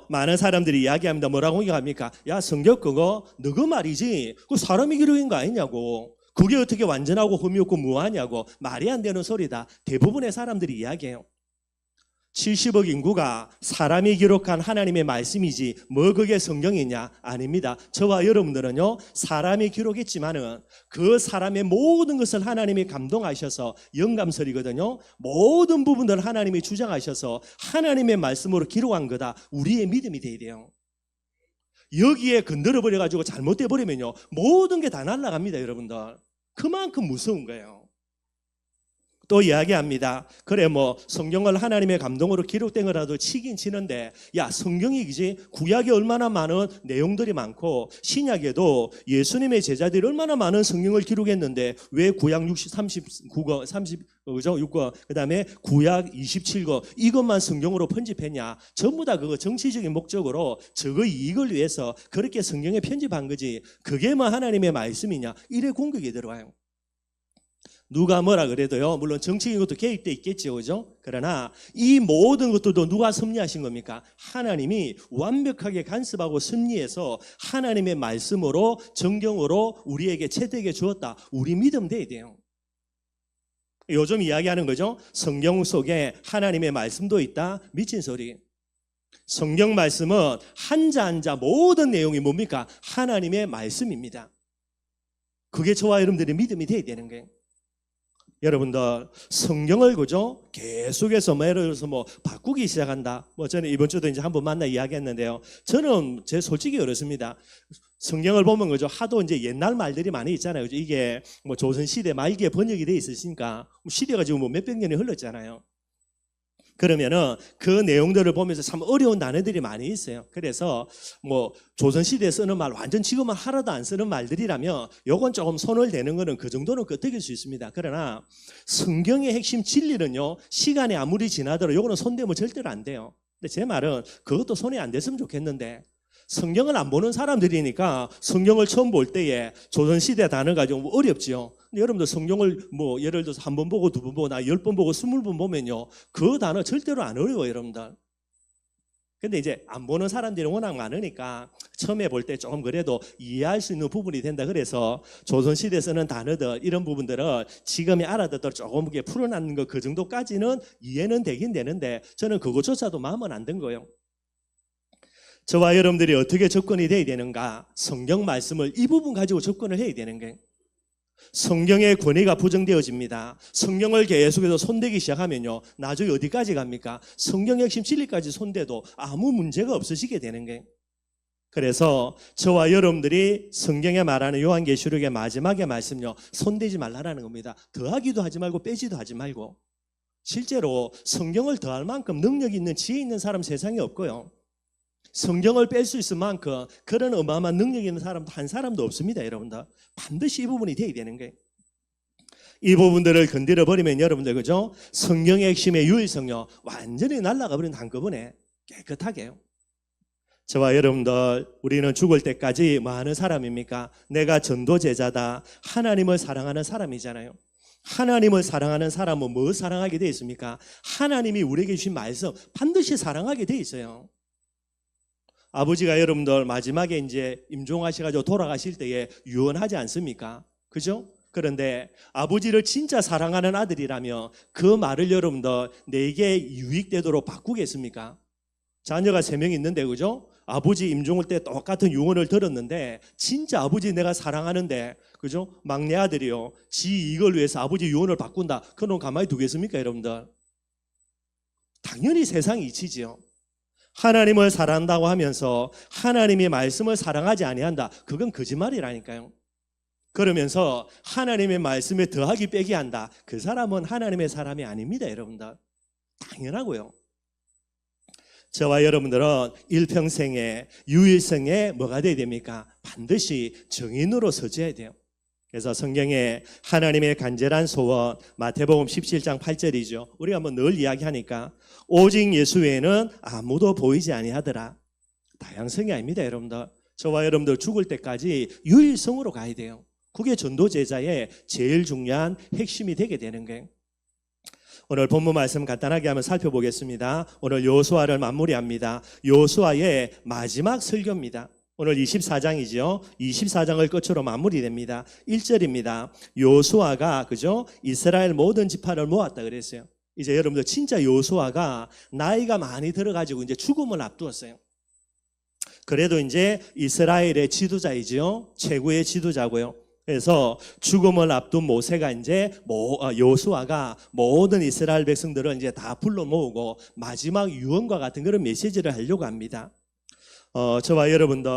많은 사람들이 이야기합니다. 뭐라고 이야기합니까? 야 성경 그거 너그 말이지 그 사람이 기록한 거 아니냐고. 그게 어떻게 완전하고 흠이 없고 무하냐고. 말이 안 되는 소리다. 대부분의 사람들이 이야기해요. 70억 인구가 사람이 기록한 하나님의 말씀이지 뭐 그게 성경이냐? 아닙니다. 저와 여러분들은요 사람이 기록했지만은 그 사람의 모든 것을 하나님이 감동하셔서 영감설이거든요. 모든 부분들을 하나님이 주장하셔서 하나님의 말씀으로 기록한 거다. 우리의 믿음이 돼야 돼요. 여기에 건드려 버려가지고 잘못돼 버리면요 모든 게 다 날아갑니다 여러분들. 그만큼 무서운 거예요. 또 이야기합니다. 그래 성경을 하나님의 감동으로 기록된 거라도 치긴 치는데 야 성경이지 구약에 얼마나 많은 내용들이 많고 신약에도 예수님의 제자들이 얼마나 많은 성경을 기록했는데 왜 구약 39권 36권 그다음에 구약 27권 이것만 성경으로 편집했냐? 전부 다 그거 정치적인 목적으로 저거 이익을 위해서 그렇게 성경에 편집한 거지 그게 하나님의 말씀이냐? 이래 공격이 들어와요. 누가 뭐라 그래도요 물론 정치적인 것도 개입돼 있겠죠 그죠? 그러나 이 모든 것들도 누가 섭리하신 겁니까? 하나님이 완벽하게 간섭하고 섭리해서 하나님의 말씀으로 정경으로 우리에게 채택해 주었다. 우리 믿음 돼야 돼요. 요즘 이야기하는 거죠. 성경 속에 하나님의 말씀도 있다. 미친 소리. 성경 말씀은 한자 한자 모든 내용이 뭡니까? 하나님의 말씀입니다. 그게 저와 여러분들의 믿음이 돼야 되는 거예요. 여러분들 성경을 그죠? 계속해서 뭐 예를 들어서 뭐 바꾸기 시작한다. 뭐 저는 이번 주도 이제 한번 만나 이야기했는데요. 저는 제 솔직히 그렇습니다. 성경을 보면 그죠? 하도 이제 옛날 말들이 많이 있잖아요. 그죠? 이게 뭐 조선 시대 말기에 번역이 돼 있으니까 시대가 지금 뭐 몇백 년이 흘렀잖아요. 그러면은 그 내용들을 보면서 참 어려운 단어들이 많이 있어요. 그래서 뭐 조선시대에 쓰는 말 완전 지금은 하나도 안 쓰는 말들이라면 요건 조금 손을 대는 거는 그 정도는 끄떡일 수 있습니다. 그러나 성경의 핵심 진리는요, 시간이 아무리 지나도록 요거는 손대면 절대로 안 돼요. 근데 제 말은 그것도 손이 안 댔으면 좋겠는데, 성경을 안 보는 사람들이니까 성경을 처음 볼 때에 조선시대 단어가 좀 어렵지요. 여러분들 성경을 뭐 예를 들어서 한 번 보고 두 번 보고 나 10번 보고 20번 보면요, 그 단어 절대로 안 어려워요, 여러분들. 근데 이제 안 보는 사람들이 워낙 많으니까 처음에 볼 때 조금 그래도 이해할 수 있는 부분이 된다. 그래서 조선시대 쓰는 단어들 이런 부분들을 지금이 알아듣도록 조금 풀어놨는 거 그 정도까지는 이해는 되긴 되는데 저는 그것조차도 마음은 안 든 거예요. 저와 여러분들이 어떻게 접근이 돼야 되는가? 성경 말씀을 이 부분 가지고 접근을 해야 되는 거예요. 성경의 권위가 부정되어집니다. 성경을 계속해서 손대기 시작하면요, 나중에 어디까지 갑니까? 성경의 핵심 진리까지 손대도 아무 문제가 없으시게 되는 거예요. 그래서 저와 여러분들이 성경에 말하는 요한계시록의 마지막의 말씀요, 손대지 말라라는 겁니다. 더하기도 하지 말고 빼지도 하지 말고. 실제로 성경을 더할 만큼 능력 있는 지혜 있는 사람 세상에 없고요, 성경을 뺄 수 있을 만큼 그런 어마어마한 능력 있는 사람도 한 사람도 없습니다. 여러분들 반드시 이 부분이 돼야 되는 거예요. 이 부분들을 건드려 버리면 여러분들 그죠? 성경의 핵심의 유일성요, 완전히 날아가 버린 한꺼번에 깨끗하게요. 저와 여러분들, 우리는 죽을 때까지 뭐 하는 사람입니까? 내가 전도제자다, 하나님을 사랑하는 사람이잖아요. 하나님을 사랑하는 사람은 뭐 사랑하게 되어 있습니까? 하나님이 우리에게 주신 말씀 반드시 사랑하게 되어 있어요. 아버지가 여러분들 마지막에 이제 임종하셔가지고 돌아가실 때에 유언하지 않습니까? 그죠? 그런데 아버지를 진짜 사랑하는 아들이라면 그 말을 여러분들 내게 유익되도록 바꾸겠습니까? 자녀가 3명 있는데 그죠? 아버지 임종할 때 똑같은 유언을 들었는데 진짜 아버지 내가 사랑하는데 그죠? 막내 아들이요, 지 이걸 위해서 아버지 유언을 바꾼다. 그럼 가만히 두겠습니까 여러분들? 당연히 세상이 이치지요. 하나님을 사랑한다고 하면서 하나님의 말씀을 사랑하지 아니한다, 그건 거짓말이라니까요. 그러면서 하나님의 말씀에 더하기 빼기 한다, 그 사람은 하나님의 사람이 아닙니다. 여러분들 당연하고요. 저와 여러분들은 일평생에 유일성에 뭐가 돼야 됩니까? 반드시 증인으로 서져야 돼요. 그래서 성경에 하나님의 간절한 소원, 마태복음 17장 8절이죠. 우리가 뭐 늘 이야기하니까 오직 예수 외에는 아무도 보이지 아니하더라. 다양성이 아닙니다. 여러분들 저와 여러분들 죽을 때까지 유일성으로 가야 돼요. 그게 전도제자의 제일 중요한 핵심이 되게 되는 거예요. 오늘 본문 말씀 간단하게 한번 살펴보겠습니다. 오늘 여호수아를 마무리합니다. 여호수아의 마지막 설교입니다. 오늘 24장이죠. 24장을 끝으로 마무리됩니다. 1절입니다. 여호수아가 그죠? 이스라엘 모든 지파를 모았다 그랬어요. 이제 여러분들 진짜 여호수아가 나이가 많이 들어가지고 이제 죽음을 앞두었어요. 그래도 이제 이스라엘의 지도자이죠. 최고의 지도자고요. 그래서 죽음을 앞둔 모세가 이제 여호수아가 모든 이스라엘 백성들을 이제 다 불러 모으고 마지막 유언과 같은 그런 메시지를 하려고 합니다. 저와 여러분들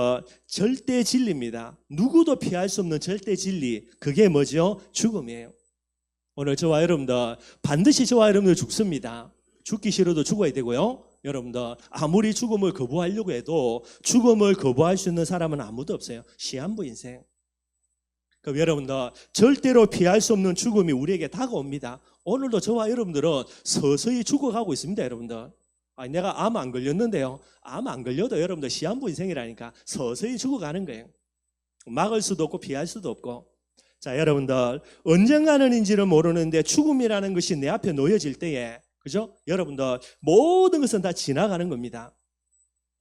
절대 진리입니다. 누구도 피할 수 없는 절대 진리, 그게 뭐죠? 죽음이에요. 오늘 저와 여러분들 반드시 저와 여러분들 죽습니다. 죽기 싫어도 죽어야 되고요. 여러분들 아무리 죽음을 거부하려고 해도 죽음을 거부할 수 있는 사람은 아무도 없어요. 시한부 인생. 그럼 여러분들 절대로 피할 수 없는 죽음이 우리에게 다가옵니다. 오늘도 저와 여러분들은 서서히 죽어가고 있습니다. 여러분들 아니 내가 암 안 걸렸는데요, 암 안 걸려도 여러분들 시한부 인생이라니까 서서히 죽어가는 거예요. 막을 수도 없고 피할 수도 없고. 자, 여러분들 언젠가는인지를 모르는데 죽음이라는 것이 내 앞에 놓여질 때에 그죠? 여러분들 모든 것은 다 지나가는 겁니다.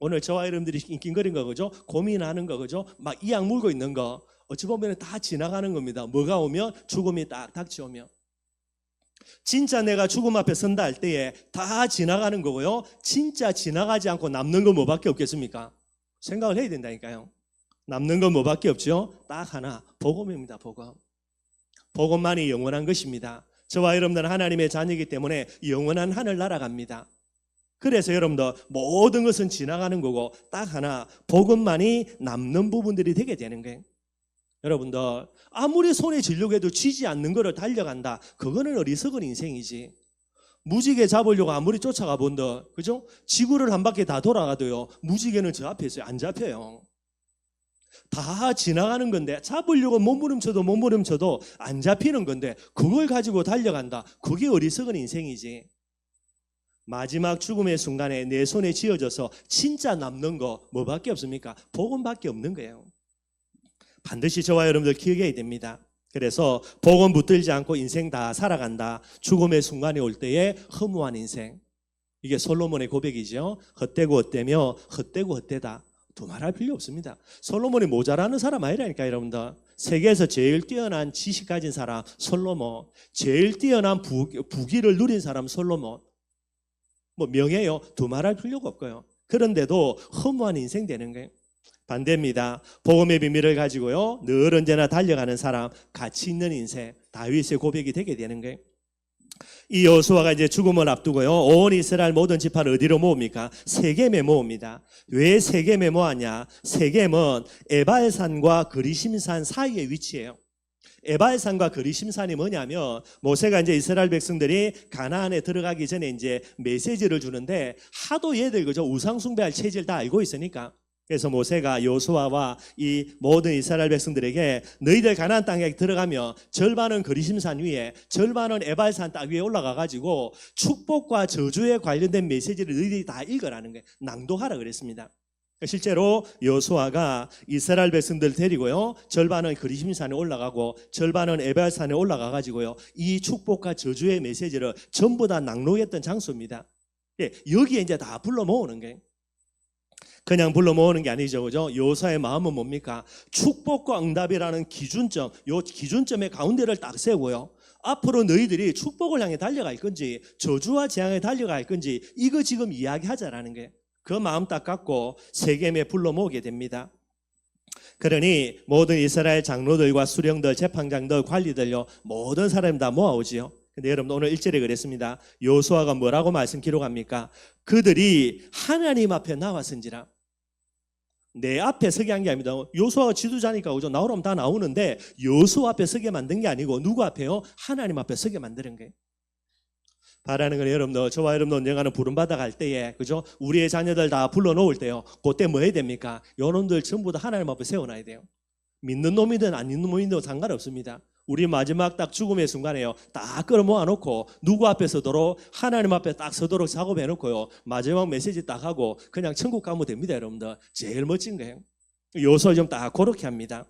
오늘 저와 여러분들이 낑낑거린 거 그죠? 고민하는 거 그죠? 막 이악 물고 있는 거 어찌 보면 다 지나가는 겁니다. 뭐가 오면? 죽음이 딱 닥쳐오면. 진짜 내가 죽음 앞에 선다 할 때에 다 지나가는 거고요. 진짜 지나가지 않고 남는 건 뭐밖에 없겠습니까? 생각을 해야 된다니까요. 남는 건 뭐밖에 없죠? 딱 하나, 복음입니다. 복음. 복음만이 영원한 것입니다. 저와 여러분들은 하나님의 자녀이기 때문에 영원한 하늘나라 갑니다. 그래서 여러분들 모든 것은 지나가는 거고 딱 하나 복음만이 남는 부분들이 되게 되는 거예요. 여러분들 아무리 손에 쥐려고 해도 쥐지 않는 거를 달려간다. 그거는 어리석은 인생이지. 무지개 잡으려고 아무리 쫓아가 본다. 그죠? 지구를 한 바퀴 다 돌아가도요. 무지개는 저 앞에 있어요. 안 잡혀요. 다 지나가는 건데 잡으려고 몸부림쳐도 안 잡히는 건데 그걸 가지고 달려간다. 그게 어리석은 인생이지. 마지막 죽음의 순간에 내 손에 쥐어져서 진짜 남는 거 뭐밖에 없습니까? 복음밖에 없는 거예요. 반드시 저와 여러분들 기억해야 됩니다. 그래서 복음 붙들지 않고 인생 다 살아간다. 죽음의 순간이 올 때에 허무한 인생. 이게 솔로몬의 고백이죠. 헛되고 헛되며 헛되고 헛되다. 두말할 필요 없습니다. 솔로몬이 모자라는 사람 아니라니까 여러분들. 세계에서 제일 뛰어난 지식 가진 사람 솔로몬. 제일 뛰어난 부귀를 누린 사람 솔로몬. 뭐 명예요. 두말할 필요가 없고요. 그런데도 허무한 인생 되는 거예요. 반대입니다. 복음의 비밀을 가지고요. 늘 언제나 달려가는 사람, 가치 있는 인생, 다윗의 고백이 되게 되는 거예요. 이 여호수아가 이제 죽음을 앞두고요. 온 이스라엘 모든 지파를 어디로 모읍니까? 세겜에 모읍니다. 왜 세겜에 모았냐? 세겜은 에발산과 그리심산 사이에 위치해요. 에발산과 그리심산이 뭐냐면 모세가 이제 이스라엘 백성들이 가나안에 들어가기 전에 이제 메시지를 주는데 하도 얘들 그저 우상 숭배할 체질 다 알고 있으니까 그래서 모세가 여호수아와 이 모든 이스라엘 백성들에게 너희들 가나안 땅에 들어가면 절반은 그리심산 위에 절반은 에발산 땅 위에 올라가 가지고 축복과 저주에 관련된 메시지를 너희들이 다 읽으라는 거예요. 낭독하라 그랬습니다. 실제로 여호수아가 이스라엘 백성들 데리고요. 절반은 그리심산에 올라가고 절반은 에발산에 올라가 가지고요. 이 축복과 저주의 메시지를 전부 다 낭독했던 장소입니다. 여기에 이제 다 불러 모으는 거예요. 그냥 불러 모으는 게 아니죠. 그죠? 여호수아의 마음은 뭡니까? 축복과 응답이라는 기준점, 요 기준점의 가운데를 딱 세우고요. 앞으로 너희들이 축복을 향해 달려갈 건지 저주와 재앙에 달려갈 건지 이거 지금 이야기하자라는 게 그 마음 딱 갖고 세겜에 불러 모으게 됩니다. 그러니 모든 이스라엘 장로들과 수령들, 재판장들, 관리들요 모든 사람 다 모아오지요. 근데 여러분 오늘 1절에 그랬습니다. 여호수아가 뭐라고 말씀 기록합니까? 그들이 하나님 앞에 나왔은지라. 내 앞에 서게 한 게 아닙니다. 여호수아가 지도자니까 그죠? 나오라면 다 나오는데 여호수아 앞에 서게 만든 게 아니고 누구 앞에요? 하나님 앞에 서게 만드는 거예요. 바라는 건 여러분들, 저와 여러분들 언젠가는 부름받아 갈 때에 그죠? 우리의 자녀들 다 불러놓을 때요. 그때 뭐 해야 됩니까? 요놈들 전부 다 하나님 앞에 세워놔야 돼요. 믿는 놈이든 안 믿는 놈이든 상관없습니다. 우리 마지막 딱 죽음의 순간에요. 딱 끌어모아 놓고 누구 앞에 서도록 하나님 앞에 딱 서도록 작업해 놓고요. 마지막 메시지 딱 하고 그냥 천국 가면 됩니다. 여러분들. 제일 멋진 거예요. 요소 좀 딱 그렇게 합니다.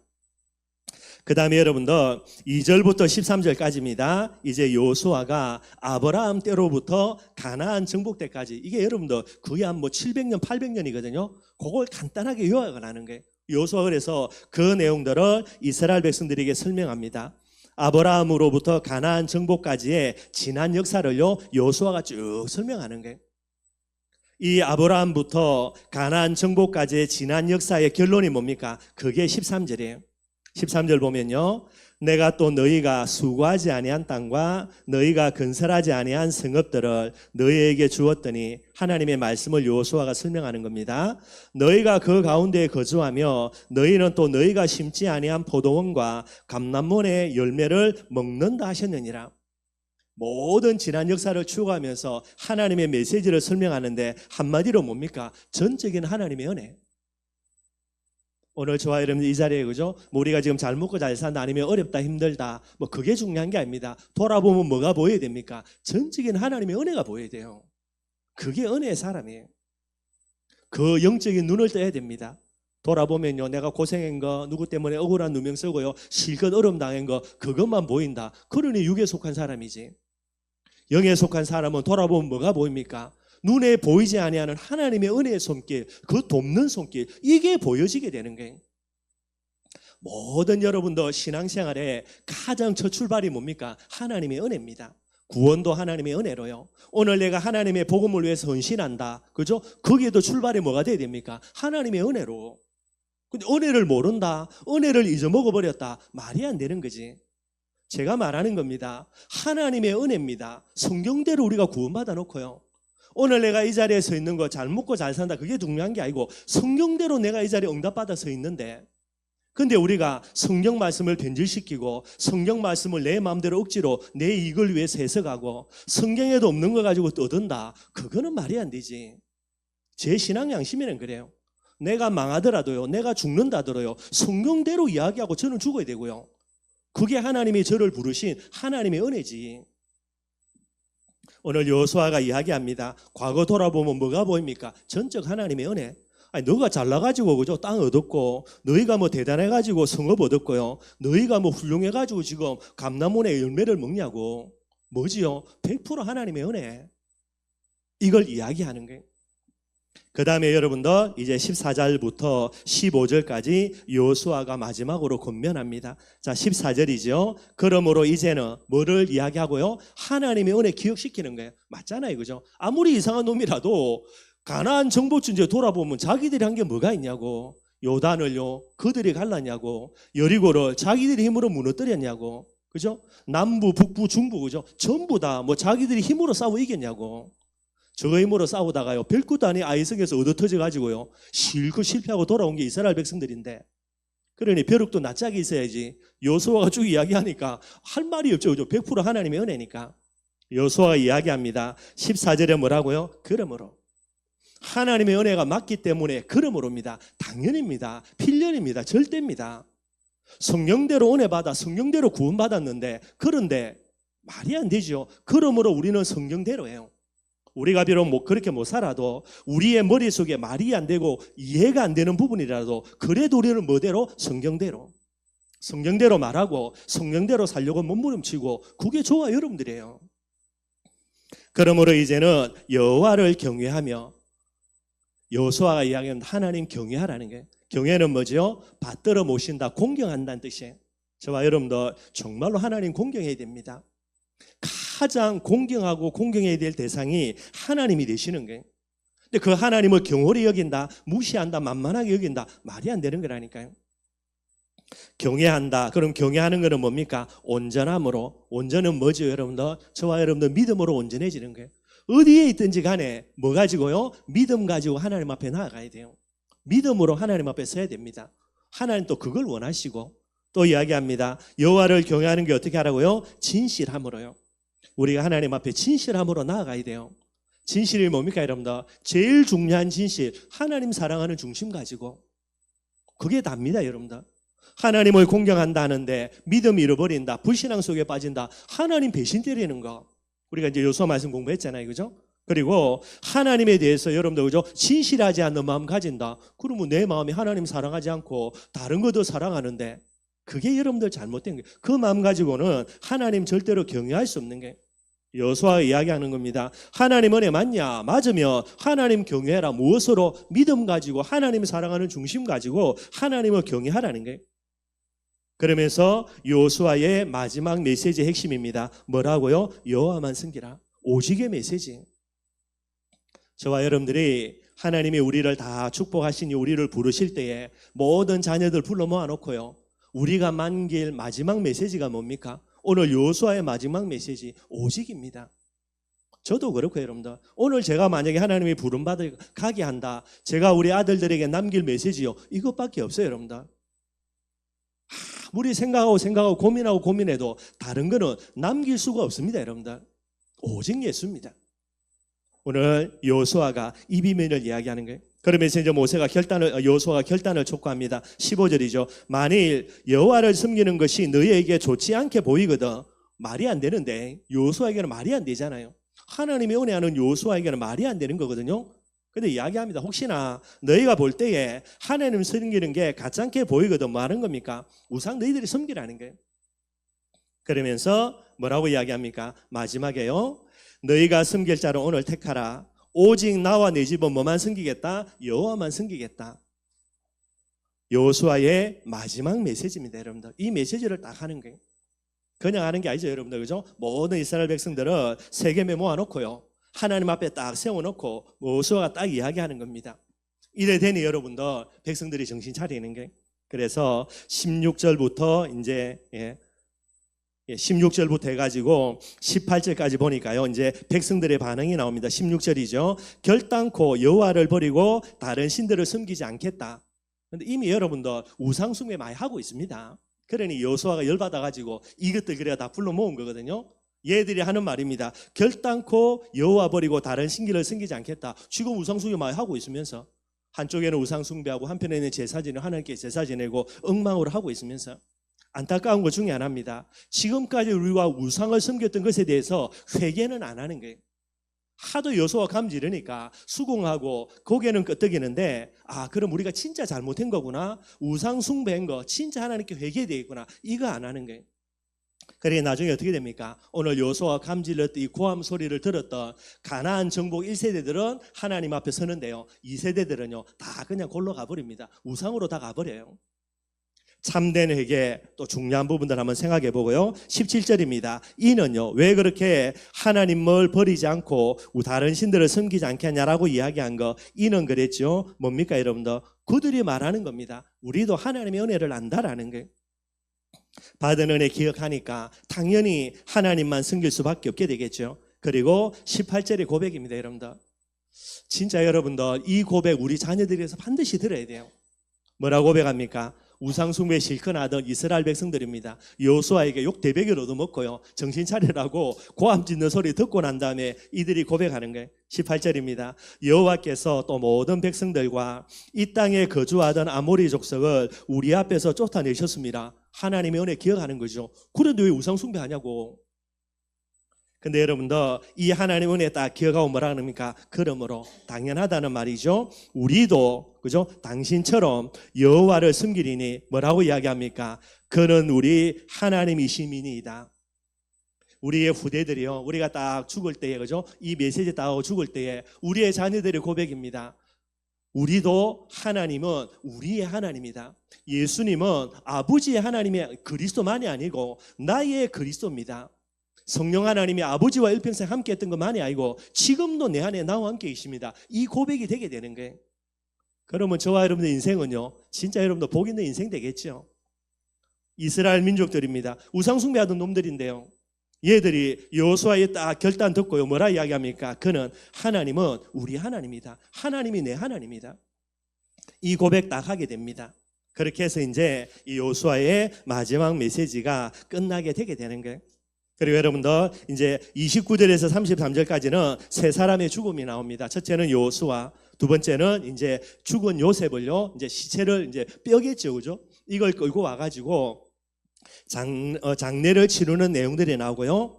그 다음에 여러분들 2절부터 13절까지입니다. 이제 여호수아가 아브라함 때로부터 가나안 정복 때까지 이게 여러분들 거의 한 700년 800년이거든요. 그걸 간단하게 요약을 하는 거예요. 여호수아 그래서 그 내용들을 이스라엘 백성들에게 설명합니다. 아브라함으로부터 가나안 정복까지의 지난 역사를요 여호수아가 쭉 설명하는 거예요. 이 아브라함부터 가나안 정복까지의 지난 역사의 결론이 뭡니까? 그게 13절이에요. 13절 보면요. 내가 또 너희가 수고하지 아니한 땅과 너희가 건설하지 아니한 성읍들을 너희에게 주었더니 하나님의 말씀을 여호수아가 설명하는 겁니다. 너희가 그 가운데에 거주하며 너희는 또 너희가 심지 아니한 포도원과 감람원의 열매를 먹는다 하셨느니라. 모든 지난 역사를 추구하면서 하나님의 메시지를 설명하는데 한마디로 뭡니까? 전적인 하나님의 은혜. 오늘 저와 여러분들 이 자리에 그죠? 우리가 지금 잘 먹고 잘 산다 아니면 어렵다 힘들다 뭐 그게 중요한 게 아닙니다. 돌아보면 뭐가 보여야 됩니까? 전적인 하나님의 은혜가 보여야 돼요. 그게 은혜의 사람이에요. 그 영적인 눈을 떠야 됩니다. 돌아보면요 내가 고생한 거 누구 때문에 억울한 누명 쓰고요 실컷 어려움 당한 거 그것만 보인다. 그러니 육에 속한 사람이지. 영에 속한 사람은 돌아보면 뭐가 보입니까? 눈에 보이지 아니하는 하나님의 은혜의 손길, 그 돕는 손길 이게 보여지게 되는 거예요. 모든 여러분도 신앙생활에 가장 첫 출발이 뭡니까? 하나님의 은혜입니다. 구원도 하나님의 은혜로요. 오늘 내가 하나님의 복음을 위해서 헌신한다. 그죠? 거기에도 출발이 뭐가 돼야 됩니까? 하나님의 은혜로. 근데 은혜를 모른다. 은혜를 잊어먹어버렸다. 말이 안 되는 거지. 제가 말하는 겁니다. 하나님의 은혜입니다. 성경대로 우리가 구원받아 놓고요. 오늘 내가 이 자리에 서 있는 거 잘 먹고 잘 산다 그게 중요한 게 아니고 성경대로 내가 이 자리에 응답받아 서 있는데 근데 우리가 성경 말씀을 변질시키고 성경 말씀을 내 마음대로 억지로 내 이익을 위해서 해석하고 성경에도 없는 거 가지고 떠든다. 그거는 말이 안 되지. 제 신앙 양심에는 그래요. 내가 망하더라도요. 내가 죽는다더라도요. 성경대로 이야기하고 저는 죽어야 되고요. 그게 하나님이 저를 부르신 하나님의 은혜지. 오늘 여호수아가 이야기합니다. 과거 돌아보면 뭐가 보입니까? 전적 하나님의 은혜. 아니, 너가 잘나가지고 그죠? 땅 얻었고 너희가 뭐 대단해가지고 성읍 얻었고요. 너희가 뭐 훌륭해가지고 지금 감람원의 열매를 먹냐고. 뭐지요? 100% 하나님의 은혜. 이걸 이야기하는 거예요. 그 다음에 여러분들 이제 14절부터 15절까지 여호수아가 마지막으로 권면합니다. 자, 14절이죠. 그러므로 이제는 뭐를 이야기하고요? 하나님의 은혜 기억시키는 거예요. 맞잖아요, 그죠? 아무리 이상한 놈이라도 가나안 정복지 이제 돌아보면 자기들이 한 게 뭐가 있냐고. 요단을요 그들이 갈랐냐고. 여리고를 자기들이 힘으로 무너뜨렸냐고. 그죠? 남부, 북부, 중부 그죠? 전부 다 뭐 자기들이 힘으로 싸워 이겼냐고. 저 힘으로 싸우다가요 별것도 아닌 아이성에서 얻어터져 가지고요 실컷 실패하고 돌아온 게 이스라엘 백성들인데, 그러니 벼룩도 낯짝이 있어야지. 여호수아가 쭉 이야기하니까 할 말이 없죠. 그죠? 100% 하나님의 은혜니까. 여호수아가 이야기합니다. 14절에 뭐라고요? 그러므로. 하나님의 은혜가 맞기 때문에 그러므로입니다. 당연입니다. 필연입니다. 절대입니다. 성령대로 은혜 받아 성령대로 구원받았는데, 그런데 말이 안 되죠. 그러므로 우리는 성령대로예요. 우리가 비록 그렇게 못 살아도 우리의 머릿속에 말이 안 되고 이해가 안 되는 부분이라도 그래도 우리는 뭐대로? 성경대로. 성경대로 말하고 성경대로 살려고 몸부림치고 그게 저와 여러분들이에요. 그러므로 이제는 여호와를 경외하며, 여호수아가 이야기하는 하나님 경외하라는 게, 경외는 뭐죠? 받들어 모신다, 공경한다는 뜻이에요. 저와 여러분들 정말로 하나님 공경해야 됩니다. 가장 공경하고 공경해야 될 대상이 하나님이 되시는 거예요. 근데 그 하나님을 경홀히 여긴다, 무시한다, 만만하게 여긴다, 말이 안 되는 거라니까요. 경외한다. 그럼 경외하는 것은 뭡니까? 온전함으로. 온전은 뭐죠, 여러분들? 저와 여러분들 믿음으로 온전해지는 거예요. 어디에 있든지 간에 뭐 가지고요? 믿음 가지고 하나님 앞에 나아가야 돼요. 믿음으로 하나님 앞에 서야 됩니다. 하나님 또 그걸 원하시고 또 이야기합니다. 여호와를 경외하는 게 어떻게 하라고요? 진실함으로요. 우리가 하나님 앞에 진실함으로 나아가야 돼요. 진실이 뭡니까, 여러분들? 제일 중요한 진실, 하나님 사랑하는 중심 가지고. 그게 답니다, 여러분들. 하나님을 공경한다 하는데 믿음 잃어버린다, 불신앙 속에 빠진다, 하나님 배신 때리는 거. 우리가 이제 여호수아 말씀 공부했잖아요, 그죠? 그리고 하나님에 대해서 여러분들 그죠? 진실하지 않는 마음 가진다. 그러면 내 마음이 하나님 사랑하지 않고 다른 것도 사랑하는데, 그게 여러분들 잘못된 거예요. 그 마음 가지고는 하나님 절대로 경외할 수 없는 게 여호수아가 이야기하는 겁니다. 하나님 은혜 맞냐? 맞으면 하나님 경외해라. 무엇으로? 믿음 가지고 하나님 사랑하는 중심 가지고 하나님을 경외하라는 거예요. 그러면서 여호수아의 마지막 메시지의 핵심입니다. 뭐라고요? 여호와만 섬기라. 오직의 메시지. 저와 여러분들이 하나님이 우리를 다 축복하시니 우리를 부르실 때에 모든 자녀들 불러 모아놓고요, 우리가 만길 마지막 메시지가 뭡니까? 오늘 여호수아의 마지막 메시지 오직입니다. 저도 그렇고 여러분들, 오늘 제가 만약에 하나님이 부름받아 가게 한다, 제가 우리 아들들에게 남길 메시지요, 이것밖에 없어요, 여러분들. 아무리 생각하고 고민해도 다른 거는 남길 수가 없습니다, 여러분들. 오직 예수입니다. 오늘 여호수아가 이 비밀을 이야기하는 거예요. 그러면서 이제 여호수아가 결단을 촉구합니다. 15절이죠. 만일 여호와를 섬기는 것이 너희에게 좋지 않게 보이거든. 말이 안 되는데 여호수아에게는 말이 안 되잖아요. 하나님의 은혜하는 여호수아에게는 말이 안 되는 거거든요. 근데 이야기합니다. 혹시나 너희가 볼 때에 하나님 섬기는 게 가짜게 보이거든. 뭐 하는 겁니까? 우상 너희들이 섬기라는 거예요. 그러면서 뭐라고 이야기합니까? 마지막에요. 너희가 섬길 자를 오늘 택하라. 오직 나와 내 집은 뭐만 섬기겠다? 여호와만 섬기겠다. 여호수아의 마지막 메시지입니다, 여러분들. 이 메시지를 딱 하는 거예요. 그냥 하는 게 아니죠, 여러분들. 그죠? 모든 이스라엘 백성들은 세겜에 모아놓고요, 하나님 앞에 딱 세워놓고 여호수아가 딱 이야기하는 겁니다. 이래 되니 여러분들 백성들이 정신 차리는 게. 그래서 16절부터 이제 16절부터 해가지고 18절까지 보니까요, 이제 백성들의 반응이 나옵니다. 16절이죠. 결단코 여호와를 버리고 다른 신들을 섬기지 않겠다. 근데 이미 여러분들 우상숭배 많이 하고 있습니다. 그러니 여호수아가 열받아가지고 이것들 그래야 다 불러 모은 거거든요. 얘들이 하는 말입니다. 결단코 여호와 버리고 다른 신기를 섬기지 않겠다. 지금 우상숭배 많이 하고 있으면서 한쪽에는 우상숭배하고 한편에는 제사 지내고 하나님께 제사 지내고 엉망으로 하고 있으면서 안타까운 것 중에 하나입니다. 지금까지 우리가 우상을 섬겼던 것에 대해서 회개는 안 하는 거예요. 하도 여호수아가 감지르니까 수긍하고 고개는 끄덕이는데 그럼 우리가 진짜 잘못한 거구나. 우상 숭배한 거 진짜 하나님께 회개되겠구나. 이거 안 하는 거예요. 그래 나중에 어떻게 됩니까? 오늘 여호수아가 감질렀던 이 고함 소리를 들었던 가나안 정복 1세대들은 하나님 앞에 서는데요. 2세대들은요 다 그냥 골로 가버립니다. 우상으로 다 가버려요. 참된 회개 또 중요한 부분들 한번 생각해 보고요. 17절입니다. 이는요 왜 그렇게 하나님을 버리지 않고 다른 신들을 섬기지 않겠냐라고 이야기한 거, 이는 그랬죠. 뭡니까 여러분들? 그들이 말하는 겁니다. 우리도 하나님의 은혜를 안다라는 거예요. 받은 은혜 기억하니까 당연히 하나님만 섬길 수밖에 없게 되겠죠. 그리고 18절의 고백입니다. 여러분들 진짜 여러분들 이 고백 우리 자녀들에서 반드시 들어야 돼요. 뭐라고 고백합니까? 우상숭배 실컷 하던 이스라엘 백성들입니다. 여호수아에게 욕 대백을 얻어먹고요 정신 차리라고 고함 짓는 소리 듣고 난 다음에 이들이 고백하는 거예요. 18절입니다. 여호와께서 또 모든 백성들과 이 땅에 거주하던 아모리 족속을 우리 앞에서 쫓아내셨습니다. 하나님의 은혜 기억하는 거죠. 그런데 왜 우상숭배 하냐고. 근데 여러분들 이 하나님의 은혜 딱 기억하고 뭐라 그럽니까? 그러므로 당연하다는 말이죠. 우리도 그죠? 당신처럼 여호와를 섬기리니 뭐라고 이야기합니까? 그는 우리 하나님이시민이다. 우리의 후대들이요, 우리가 딱 죽을 때에 그죠? 이 메시지 딱 하고 죽을 때에 우리의 자녀들의 고백입니다. 우리도 하나님은 우리의 하나님이다. 예수님은 아버지의 하나님의 그리스도만이 아니고 나의 그리스도입니다. 성령 하나님이 아버지와 일평생 함께 했던 것만이 아니고 지금도 내 안에 나와 함께 계십니다. 이 고백이 되게 되는 거예요. 그러면 저와 여러분의 인생은요 진짜 여러분도 복 있는 인생 되겠죠. 이스라엘 민족들입니다. 우상숭배하던 놈들인데요, 얘들이 여호수아의 딱 결단 듣고요 뭐라 이야기합니까? 그는 하나님은 우리 하나님이다. 하나님이 내 하나님이다. 이 고백 딱 하게 됩니다. 그렇게 해서 이제 이 여호수아의 마지막 메시지가 끝나게 되게 되는 거예요. 그리고 여러분들 이제 29절에서 33절까지는 세 사람의 죽음이 나옵니다. 첫째는 여호수아, 두 번째는 이제 죽은 요셉을요 이제 시체를 이제 뼈겠죠, 그죠? 이걸 끌고 와가지고 장례를 치르는 내용들이 나오고요.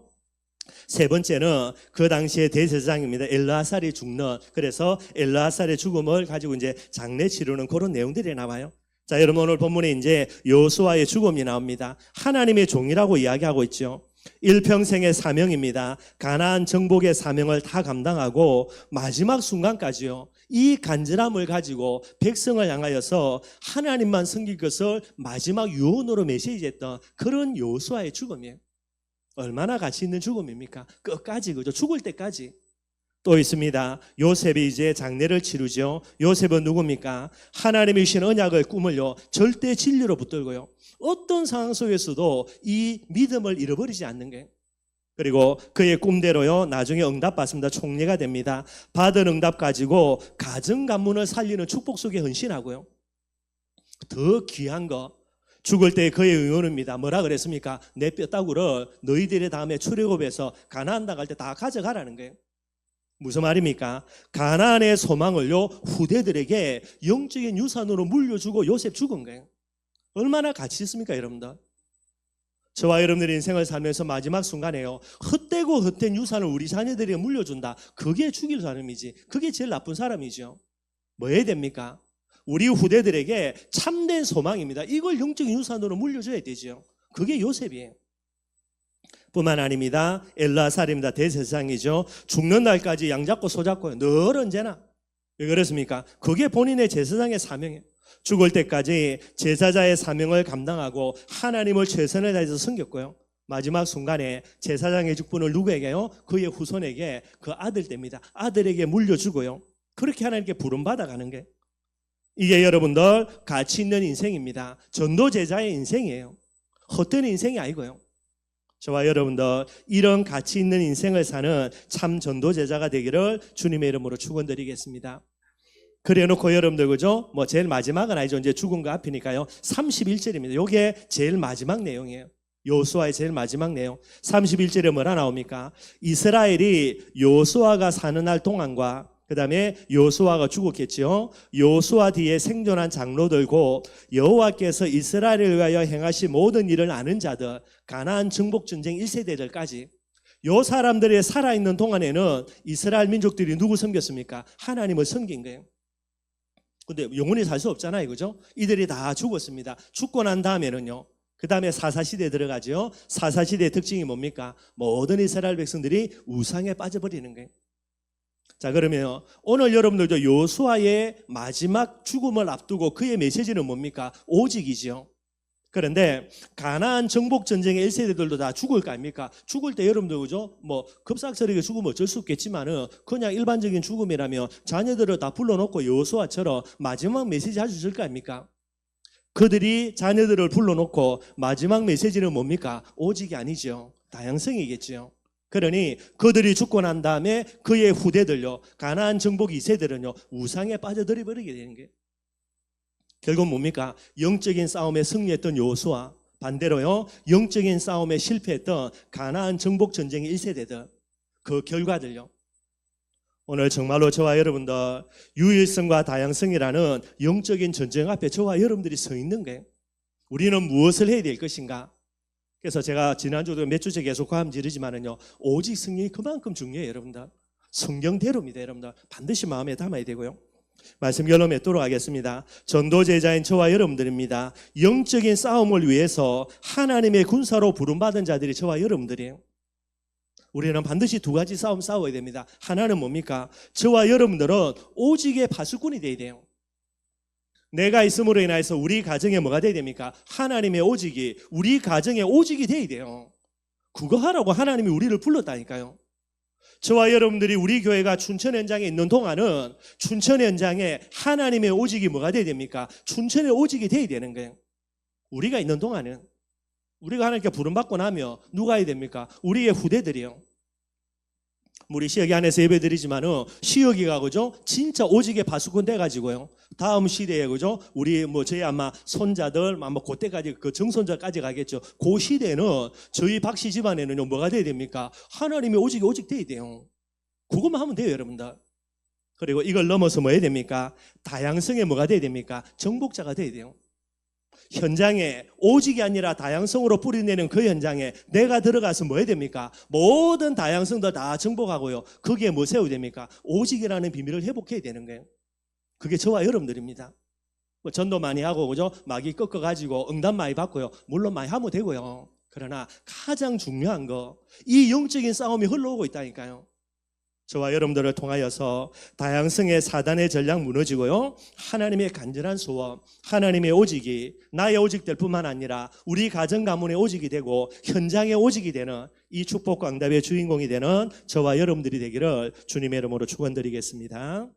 세 번째는 그 당시의 대제사장입니다. 엘르아살이 죽는, 그래서 엘르아살의 죽음을 가지고 이제 장례 치르는 그런 내용들이 나와요. 자, 여러분 오늘 본문에 이제 여호수아의 죽음이 나옵니다. 하나님의 종이라고 이야기하고 있죠. 일평생의 사명입니다. 가나안 정복의 사명을 다 감당하고 마지막 순간까지요 이 간절함을 가지고 백성을 향하여서 하나님만 섬길 것을 마지막 유언으로 메시지했던 그런 여호수아의 죽음이에요. 얼마나 가치 있는 죽음입니까? 끝까지, 그죠? 죽을 때까지. 또 있습니다. 요셉이 이제 장례를 치르죠. 요셉은 누굽니까? 하나님이 주신 언약을 꿈을요 절대 진리로 붙들고요 어떤 상황 속에서도 이 믿음을 잃어버리지 않는 거예요. 그리고 그의 꿈대로요 나중에 응답받습니다. 총리가 됩니다. 받은 응답 가지고 가정 가문을 살리는 축복 속에 헌신하고요. 더 귀한 거, 죽을 때 그의 의원입니다. 뭐라 그랬습니까? 내 뼈다구를 너희들의 다음에 출애굽해서 가나안 나갈 때 다 가져가라는 거예요. 무슨 말입니까? 가나안의 소망을요 후대들에게 영적인 유산으로 물려주고 요셉 죽은 거예요. 얼마나 가치 있습니까 여러분들? 저와 여러분들의 인생을 살면서 마지막 순간에요 헛되고 헛된 유산을 우리 자녀들에게 물려준다. 그게 죽일 사람이지, 그게 제일 나쁜 사람이죠. 뭐 해야 됩니까? 우리 후대들에게 참된 소망입니다. 이걸 영적인 유산으로 물려줘야 되죠. 그게 요셉이에요. 뿐만 아닙니다. 엘르아살입니다. 대제사장이죠. 죽는 날까지 양잡고 소잡고 늘 언제나. 왜 그렇습니까? 그게 본인의 제사장의 사명이에요. 죽을 때까지 제사자의 사명을 감당하고 하나님을 최선을 다해서 섬겼고요. 마지막 순간에 제사장의 직분을 누구에게요? 그의 후손에게, 그 아들 때입니다. 아들에게 물려주고요. 그렇게 하나님께 부름받아가는 게, 이게 여러분들 가치 있는 인생입니다. 전도 제자의 인생이에요. 헛된 인생이 아니고요. 저와 여러분들 이런 가치 있는 인생을 사는 참 전도제자가 되기를 주님의 이름으로 축원드리겠습니다. 그래놓고 여러분들 그죠? 뭐 제일 마지막은 아니죠. 이제 죽음과 앞이니까요. 31절입니다. 이게 제일 마지막 내용이에요. 여호수아의 제일 마지막 내용. 31절에 뭐라 나옵니까? 이스라엘이 여호수아가 사는 날 동안과 그 다음에 여호수아가 죽었겠지요. 여호수아 뒤에 생존한 장로들고 여호와께서 이스라엘을 위하여 행하신 모든 일을 아는 자들, 가나안 정복전쟁 1세대들까지 요 사람들이 살아있는 동안에는 이스라엘 민족들이 누구 섬겼습니까? 하나님을 섬긴 거예요. 근데 영원히 살 수 없잖아요. 그죠? 이들이 다 죽었습니다. 죽고 난 다음에는요. 그 다음에 사사시대에 들어가죠. 사사시대의 특징이 뭡니까? 모든 이스라엘 백성들이 우상에 빠져버리는 거예요. 자, 그러면 오늘 여러분들도 여호수아의 마지막 죽음을 앞두고 그의 메시지는 뭡니까? 오직이죠. 그런데 가나안 정복 전쟁의 1세대들도 다 죽을 거 아닙니까? 죽을 때 여러분들 그죠? 뭐 급삭스럽게 죽으면 어쩔 수 없겠지만은 그냥 일반적인 죽음이라면 자녀들을 다 불러놓고 여호수아처럼 마지막 메시지 할 수 있을 거 아닙니까? 그들이 자녀들을 불러놓고 마지막 메시지는 뭡니까? 오직이 아니죠. 다양성이겠죠. 그러니 그들이 죽고 난 다음에 그의 후대들요, 가나안 정복 2세들은요 우상에 빠져들어 버리게 되는 거예요. 결국 뭡니까? 영적인 싸움에 승리했던 여호수아, 반대로요 영적인 싸움에 실패했던 가나안 정복 전쟁의 1세대들, 그 결과들요. 오늘 정말로 저와 여러분들 유일성과 다양성이라는 영적인 전쟁 앞에 저와 여러분들이 서 있는 거예요. 우리는 무엇을 해야 될 것인가? 그래서 제가 지난주도 몇 주째 계속 고함 지르지만은요, 오직 승리가 그만큼 중요해요. 여러분들 성경대로입니다. 여러분들 반드시 마음에 담아야 되고요. 말씀 열로 맺도록 하겠습니다. 전도제자인 저와 여러분들입니다. 영적인 싸움을 위해서 하나님의 군사로 부름받은 자들이 저와 여러분들이에요. 우리는 반드시 두 가지 싸움 싸워야 됩니다. 하나는 뭡니까? 저와 여러분들은 오직의 파수꾼이 돼야 돼요. 내가 있음으로 인해서 우리 가정에 뭐가 돼야 됩니까? 하나님의 오직이 우리 가정의 오직이 돼야 돼요. 그거 하라고 하나님이 우리를 불렀다니까요. 저와 여러분들이 우리 교회가 춘천 현장에 있는 동안은 춘천 현장에 하나님의 오직이 뭐가 돼야 됩니까? 춘천의 오직이 돼야 되는 거예요. 우리가 있는 동안은 우리가 하나님께 부름받고 나면 누가 해야 됩니까? 우리의 후대들이요. 우리 시여기 안에서 예배드리지만은 시여기가 그죠? 진짜 오직의 파수꾼 돼가지고요. 다음 시대에 그죠? 우리 뭐 저희 아마 손자들 아마 그때까지 그 정손자까지 가겠죠. 그 시대에는 저희 박씨 집안에는요 뭐가 돼야 됩니까? 하나님의 오직이 오직 돼야 돼요. 그것만 하면 돼요, 여러분들. 그리고 이걸 넘어서 뭐 해야 됩니까? 다양성에 뭐가 돼야 됩니까? 정복자가 돼야 돼요. 현장에 오직이 아니라 다양성으로 뿌리내는 그 현장에 내가 들어가서 뭐 해야 됩니까? 모든 다양성도 다 정복하고요. 거기에 뭐 세워야 됩니까? 오직이라는 비밀을 회복해야 되는 거예요. 그게 저와 여러분들입니다. 뭐 전도 많이 하고 그죠? 마귀 꺾어가지고 응답 많이 받고요. 물론 많이 하면 되고요. 그러나 가장 중요한 거, 이 영적인 싸움이 흘러오고 있다니까요. 저와 여러분들을 통하여서 다양성의 사단의 전략 무너지고요, 하나님의 간절한 소원, 하나님의 오직이 나의 오직될 뿐만 아니라 우리 가정 가문의 오직이 되고 현장의 오직이 되는 이 축복과 응답의 주인공이 되는 저와 여러분들이 되기를 주님의 이름으로 축원드리겠습니다.